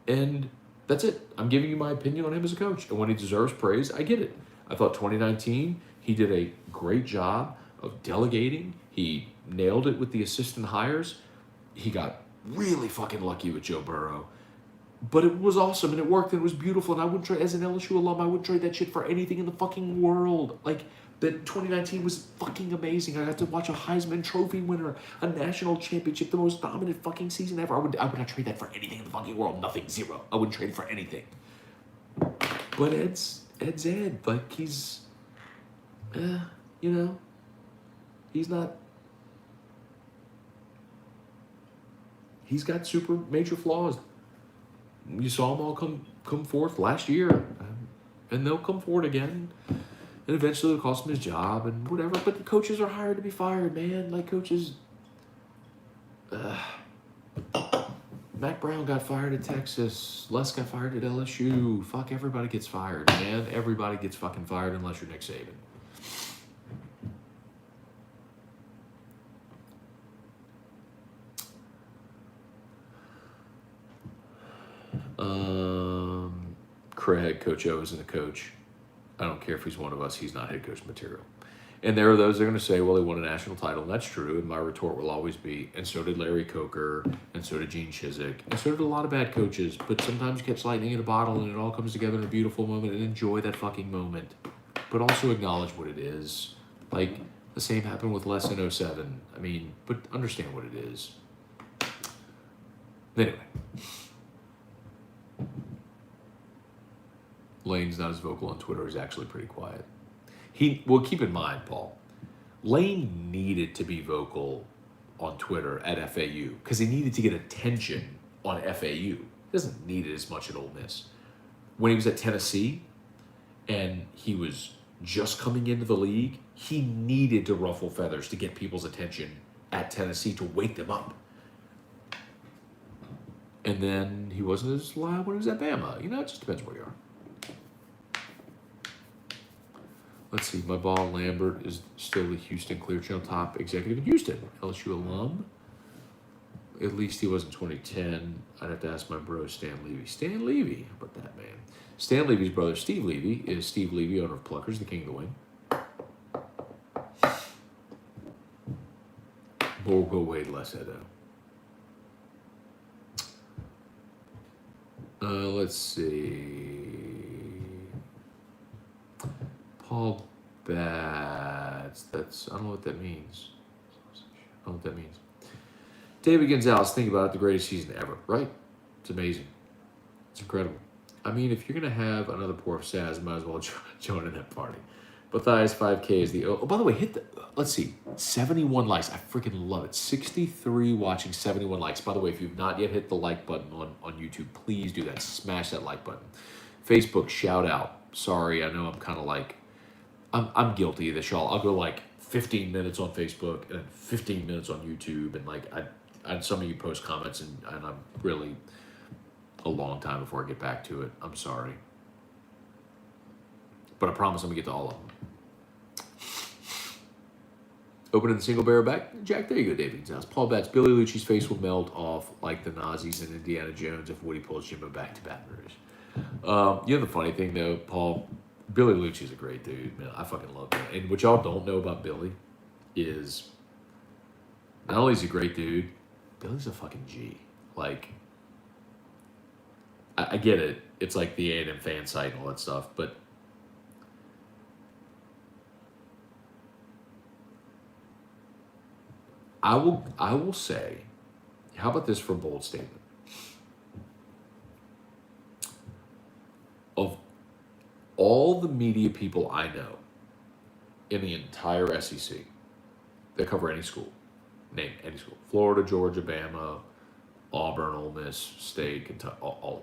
And that's it. I'm giving you my opinion on him as a coach. And when he deserves praise, I get it. I thought 2019, he did a great job of delegating. He nailed it with the assistant hires. He got really fucking lucky with Joe Burrow. But it was awesome and it worked and it was beautiful. And I wouldn't trade, as an LSU alum, I wouldn't trade that shit for anything in the fucking world. Like, that 2019 was fucking amazing. I got to watch a Heisman Trophy winner, a national championship, the most dominant fucking season ever. I would not trade that for anything in the fucking world. Nothing, zero. I wouldn't trade it for anything. But Ed's Ed. Like, he's, you know, he's not. He's got super major flaws. You saw them all come forth last year, and they'll come forward again. And eventually it'll cost him his job and whatever. But the coaches are hired to be fired, man. Like, coaches. Mac Brown got fired at Texas. Les got fired at LSU. Fuck, everybody gets fired, man. Everybody gets fucking fired unless you're Nick Saban. Craig, Coach O isn't a coach. I don't care if he's one of us. He's not head coach material. And there are those that are going to say, well, he won a national title. And that's true. And my retort will always be, and so did Larry Coker, and so did Gene Chizik, and so did a lot of bad coaches. But sometimes you catch lightning in a bottle, and it all comes together in a beautiful moment, and enjoy that fucking moment. But also acknowledge what it is. Like, the same happened with Les in 07. I mean, but understand what it is. Anyway. Lane's not as vocal on Twitter. He's actually pretty quiet. Well, keep in mind, Paul, Lane needed to be vocal on Twitter at FAU because he needed to get attention on FAU. He doesn't need it as much at Ole Miss. When he was at Tennessee and he was just coming into the league, he needed to ruffle feathers to get people's attention at Tennessee to wake them up. And then he wasn't as loud when he was at Bama. You know, it just depends where you are. Let's see, my ball Lambert is still the Houston Clear Channel top executive in Houston. LSU alum. At least he was in 2010. I'd have to ask my bro, Stan Levy. Stan Levy, how about that, man? Stan Levy's brother, Steve Levy, is Steve Levy, owner of Pluckers, the King of the Wing. We'll go way less Edo. Let's see. Paul Bats. I don't know what that means. I don't know what that means. David Gonzalez, think about it, the greatest season ever, right? It's amazing. It's incredible. I mean, if you're going to have another pour of Saz, might as well join in that party. Matthias 5K is the... Oh, by the way, let's see, 71 likes. I freaking love it. 63 watching, 71 likes. By the way, if you've not yet hit the like button on YouTube, please do that. Smash that like button. Facebook, shout out. Sorry, I know I'm kind of like... I'm guilty of this, y'all. I'll go like 15 minutes on Facebook and then 15 minutes on YouTube. And like, some of you post comments and I'm really a long time before I get back to it. I'm sorry. But I promise I'm going to get to all of them. Opening the single barrel back. Jack, there you go, David Gonzalez. Paul Batts. Billy Lucci's face will melt off like the Nazis in Indiana Jones if Woody pulls Jimbo back to Baton Rouge. You know the funny thing, though, Paul, Billy Lucci's a great dude, man. I fucking love him. And what y'all don't know about Billy is not only is he a great dude, Billy's a fucking G. Like, I get it. It's like the A&M fan site and all that stuff, but I will say, how about this for a bold statement? Of all the media people I know in the entire SEC that cover any school, name any school, Florida, Georgia, Bama, Auburn, Ole Miss, State, Kentucky, all of them.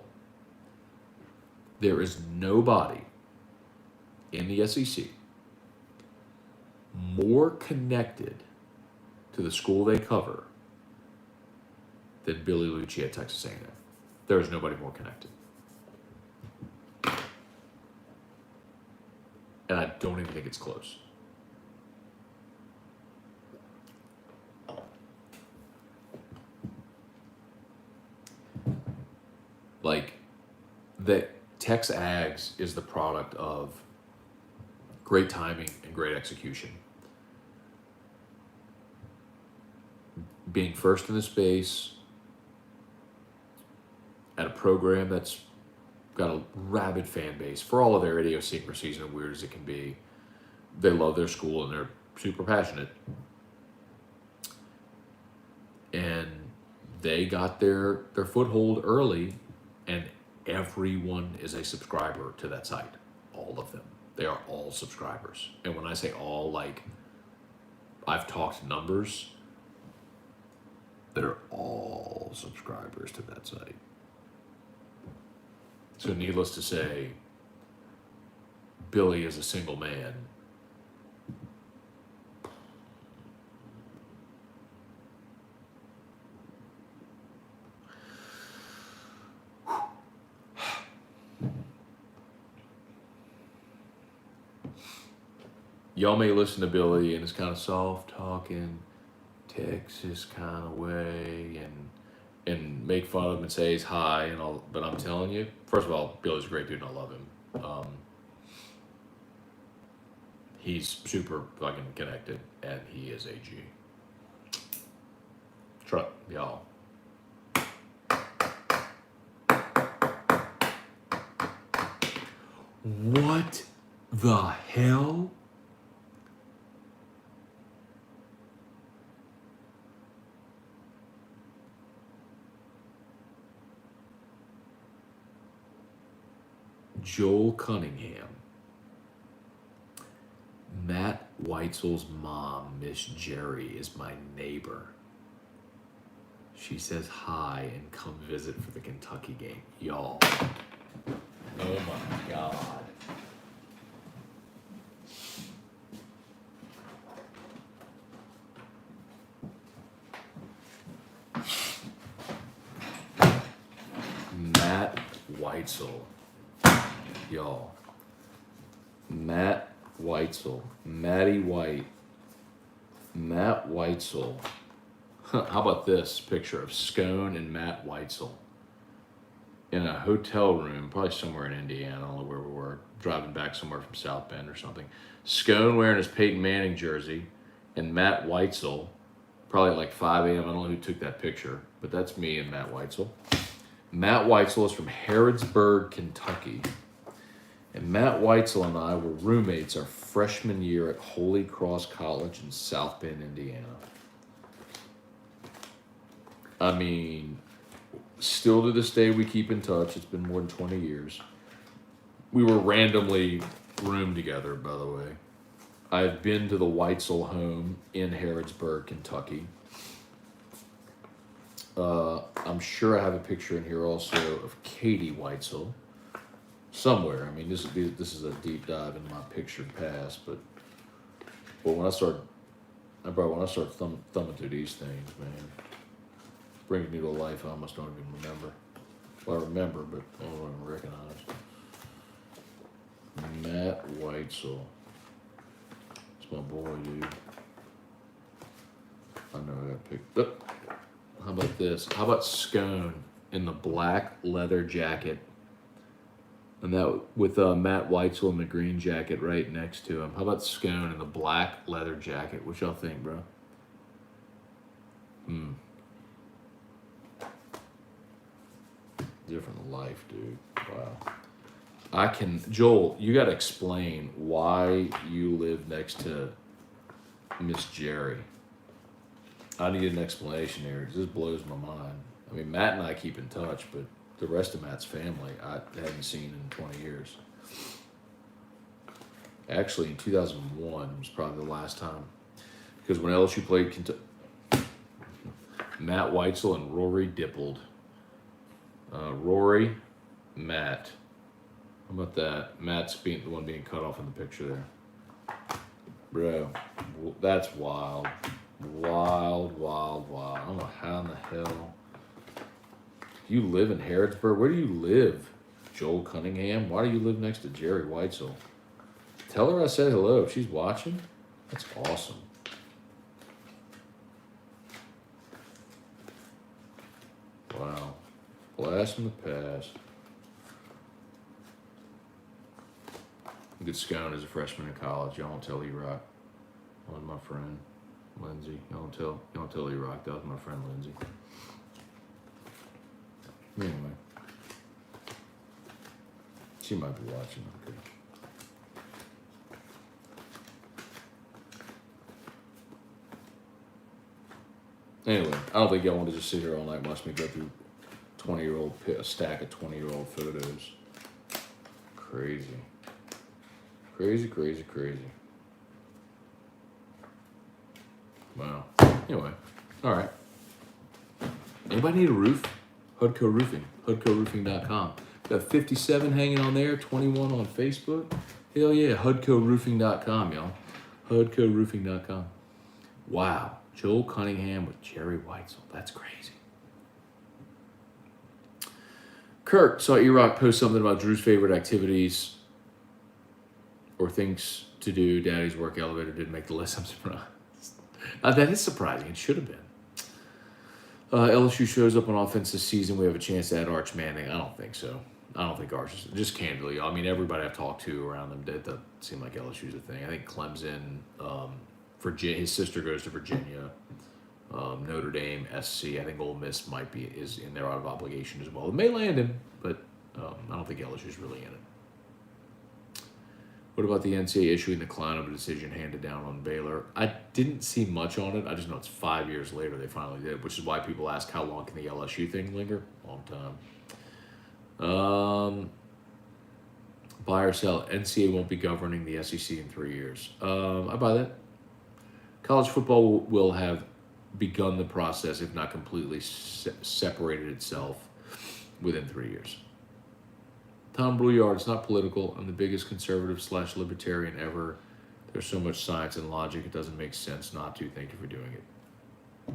There is nobody in the SEC more connected to the school they cover than Billy Lucci at Texas A&M. There is nobody more connected. And I don't even think it's close. Like, that Tex Ags is the product of great timing and great execution. Being first in the space at a program that's got a rabid fan base for all of their idiosyncrasies and weird as it can be. They love their school and they're super passionate. And they got their foothold early, and everyone is a subscriber to that site. All of them. They are all subscribers. And when I say all, like, I've talked numbers. They're all subscribers to that site. So needless to say, Billy is a single man. Y'all may listen to Billy and it's kind of soft talking, Texas kind of way, and make fun of him and say he's high and all. But I'm telling you, first of all, Billy's a great dude and I love him. He's super fucking connected and he is a G. Truck, y'all. What the hell? Joel Cunningham. Matt Weitzel's mom, Miss Jerry, is my neighbor. She says hi and come visit for the Kentucky game. Y'all. Oh my God. Matt Weitzel. Y'all. Matt Weitzel. Matty White. Matt Weitzel. How about this picture of Scone and Matt Weitzel in a hotel room, probably somewhere in Indiana, I don't know where we were, driving back somewhere from South Bend or something. Scone wearing his Peyton Manning jersey and Matt Weitzel probably at like 5 a.m. I don't know who took that picture, but that's me and Matt Weitzel. Matt Weitzel is from Harrodsburg, Kentucky. And Matt Weitzel and I were roommates our freshman year at Holy Cross College in South Bend, Indiana. I mean, still to this day we keep in touch. It's been more than 20 years. We were randomly roomed together, by the way. I've been to the Weitzel home in Harrodsburg, Kentucky. I'm sure I have a picture in here also of Katie Weitzel somewhere. I mean, this is a deep dive in my picture past, but when I start thumbing through these things, man, brings me to a life I almost don't even remember. Well, I remember, but I don't even recognize. Matt Weitzel. It's my boy, dude. I know I got picked up. How about this? How about Scone in the black leather jacket? And that with Matt Weitzel in the green jacket right next to him. How about Scone in the black leather jacket? What y'all think, bro? Different life, dude. Wow. Joel, you got to explain why you live next to Miss Jerry. I need an explanation here. This blows my mind. I mean, Matt and I keep in touch, but the rest of Matt's family I haven't seen in 20 years. Actually, in 2001 was probably the last time. Because when LSU played Kentucky, Matt Weitzel and Rory Dippled. Rory, Matt. How about that? Matt's being the one being cut off in the picture there. Bro, that's wild. Wild. I don't know how in the hell. You live in Harrodsburg? Where do you live, Joel Cunningham? Why do you live next to Jerry Weitzel? Tell her I said hello. If she's watching, that's awesome. Wow. Blast from the past. Good Scone as a freshman in college. Y'all don't tell E-Rock. That was my friend, Lindsay. Y'all don't tell E-Rock. That was my friend, Lindsay. Anyway. She might be watching. Okay. Anyway, I don't think y'all want to just sit here all night and watch me go through a stack of 20-year-old photos. Crazy. Wow. Anyway, all right. Anybody need a roof? Hudco Roofing. HudcoRoofing.com. Got 57 hanging on there, 21 on Facebook. Hell yeah, HudcoRoofing.com, y'all. HudcoRoofing.com. Wow. Joel Cunningham with Jerry Weitzel. That's crazy. Kirk saw E-Rock post something about Drew's favorite activities or things to do. Daddy's work elevator didn't make the list. I'm surprised. That is surprising. It should have been. LSU shows up on offense this season. We have a chance to add Arch Manning. I don't think so. I don't think Arch is, just candidly. I mean, everybody I've talked to around them, that doesn't seem like LSU's a thing. I think Clemson, Virginia, his sister goes to Virginia, Notre Dame, SC. I think Ole Miss is in there out of obligation as well. It may land him, but I don't think LSU's really in it. What about the NCAA issuing the clown of a decision handed down on Baylor? I didn't see much on it. I just know it's 5 years later they finally did, which is why people ask how long can the LSU thing linger? Long time. Buy or sell. NCAA won't be governing the SEC in 3 years. I buy that. College football will have begun the process, if not completely separated itself, within 3 years. Tom Brouillard, it's not political. I'm the biggest conservative/libertarian ever. There's so much science and logic, it doesn't make sense not to. Thank you for doing it.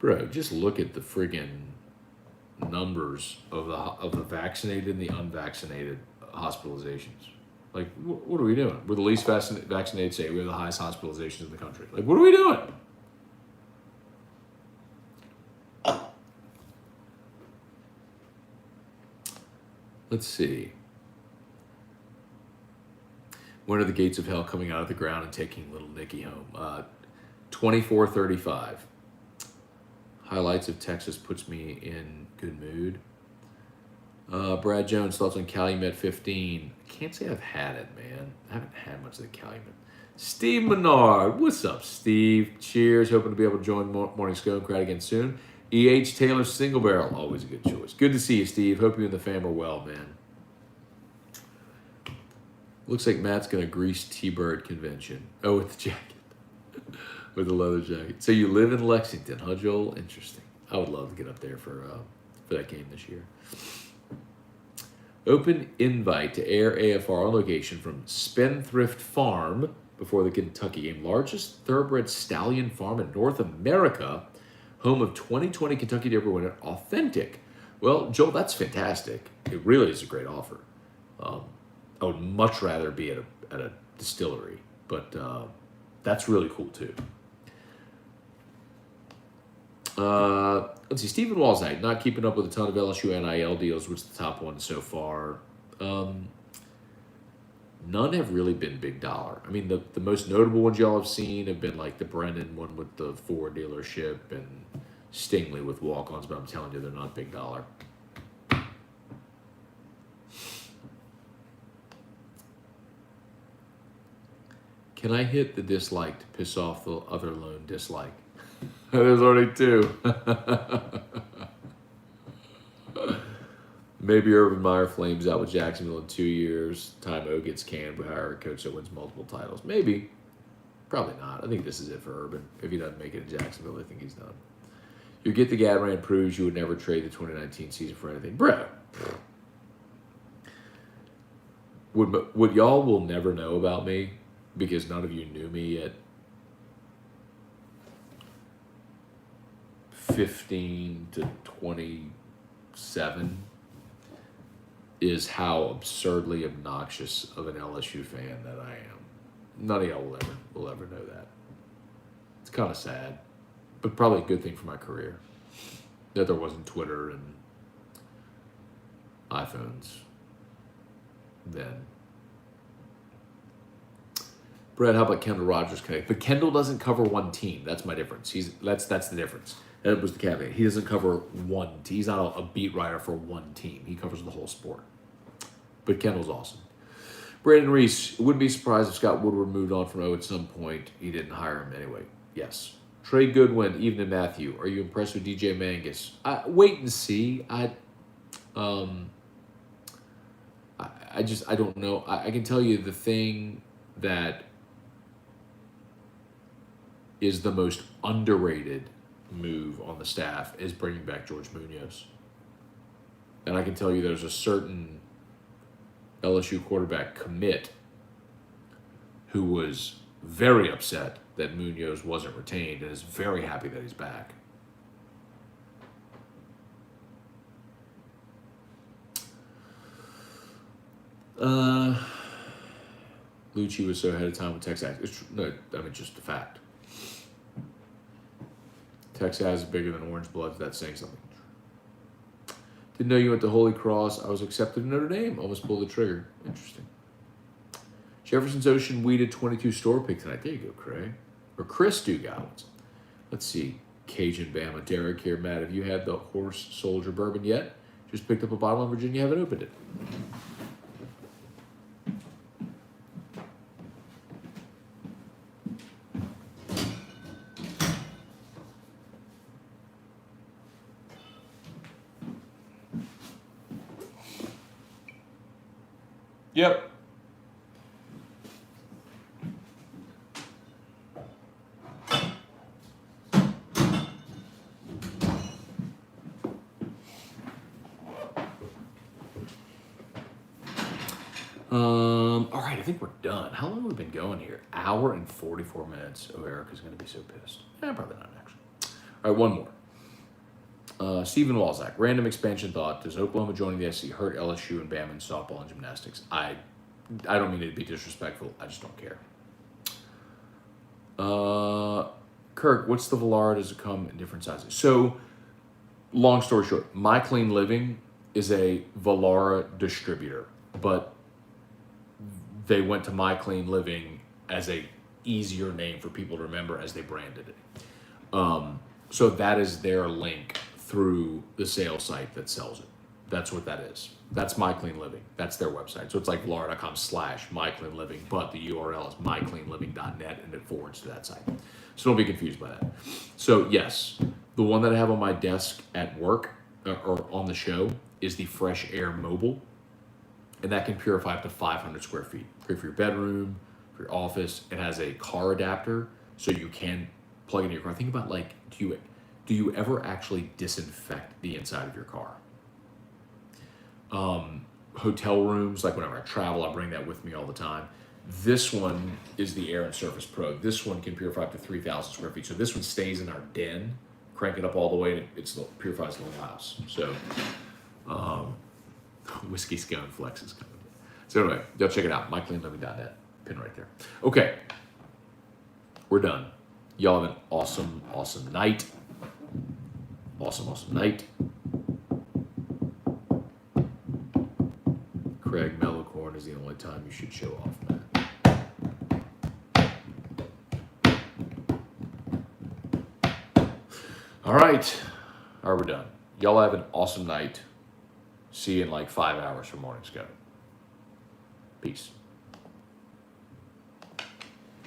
Bro, just look at the friggin' numbers of the vaccinated and the unvaccinated hospitalizations. Like, what are we doing? We're the least vaccinated state. We have the highest hospitalizations in the country. Like, what are we doing? Let's see. When are the gates of hell coming out of the ground and taking little Nicky home? 24-35. Highlights of Texas puts me in good mood. Brad Jones, thoughts on Calumet 15. I can't say I've had it, man. I haven't had much of the Calumet. Steve Menard. What's up, Steve? Cheers. Hoping to be able to join Morning Scone crowd again soon. E.H. Taylor Single Barrel. Always a good choice. Good to see you, Steve. Hope you and the fam are well, man. Looks like Matt's going to grease T-Bird convention. Oh, with the jacket. With the leather jacket. So you live in Lexington, huh, Joel? Interesting. I would love to get up there for that game this year. Open invite to air AFR on location from Spendthrift Farm before the Kentucky game. Largest thoroughbred stallion farm in North America. Home of 2020 Kentucky Derby winner Authentic. Well, Joel, that's fantastic. It really is a great offer. I would much rather be at a distillery, but that's really cool too. Let's see, Stephen Walsnight, not keeping up with a ton of LSU NIL deals. What's the top one so far? None have really been big dollar. I mean, the most notable ones y'all have seen have been like the Brennan one with the Ford dealership and Stingley with walk-ons, but I'm telling you, they're not big dollar. Can I hit the dislike to piss off the other lone dislike? There's already two. Maybe Urban Meyer flames out with Jacksonville in 2 years. Time O gets canned. We hire a coach that wins multiple titles. Maybe. Probably not. I think this is it for Urban. If he doesn't make it in Jacksonville, I think he's done. You get the Gadran proves you would never trade the 2019 season for anything. Bro. What y'all will never know about me, because none of you knew me at 15 to 27, is how absurdly obnoxious of an LSU fan that I am. None of y'all will ever know that. It's kind of sad, but probably a good thing for my career that there wasn't Twitter and iPhones then. Brett, how about Kendall Rogers connect? But Kendall doesn't cover one team. That's my difference. That's the difference. That was the caveat. He doesn't cover one. He's not a beat writer for one team. He covers the whole sport. But Kendall's awesome. Brandon Reese, wouldn't be surprised if Scott Woodward moved on from O at some point. He didn't hire him anyway. Yes. Trey Goodwin, Even and Matthew. Are you impressed with DJ Mangus? Wait and see. I don't know. I can tell you the thing that is the most underrated move on the staff is bringing back George Munoz. And I can tell you there's a certain LSU quarterback commit who was very upset that Munoz wasn't retained and is very happy that he's back. Lucci was so ahead of time with Texas. Just a fact. Texas is bigger than Orange Blood. That's saying something. Didn't know you went to Holy Cross. I was accepted in Notre Dame. Almost pulled the trigger. Interesting. Jefferson's Ocean weeded 22 store pick tonight. There you go, Craig. Or Chris Dugout. Let's see. Cajun Bama. Derek here. Matt, have you had the Horse Soldier bourbon yet? Just picked up a bottle in Virginia. Haven't opened it. Yep. All right, I think we're done. How long have we been going here? Hour and 44 minutes. Oh, Erica's going to be so pissed. Probably not, actually. All right, one more. Stephen Walzak, random expansion thought. Does Oklahoma joining the SEC hurt LSU and Bama in softball and gymnastics? I don't mean it to be disrespectful. I just don't care. Kirk, what's the Velara? Does it come in different sizes? So, long story short, My Clean Living is a Velara distributor, but they went to My Clean Living as a easier name for people to remember as they branded it. So that is their link through the sales site that sells it. That's what that is. That's My Clean Living. That's their website. So it's like Laura.com/mycleanliving, but the URL is mycleanliving.net and it forwards to that site. So don't be confused by that. So yes, the one that I have on my desk at work or on the show is the Fresh Air Mobile. And that can purify up to 500 square feet. Great for your bedroom, for your office. It has a car adapter, so you can plug into your car. Think about like, do you ever actually disinfect the inside of your car? Hotel rooms, like whenever I travel, I bring that with me all the time. This one is the Air and Surface Pro. This one can purify up to 3,000 square feet. So this one stays in our den, crank it up all the way, and it purifies the whole house. So, Whiskey Scone Flex is coming. So anyway, go check it out, mycleanliving.net, pin right there. Okay, we're done. Y'all have an awesome, awesome night. Awesome, awesome night. Craig Mellicorn is the only time you should show off, man. All right, we're done. Y'all have an awesome night. See you in like 5 hours for Morning Scone. Peace.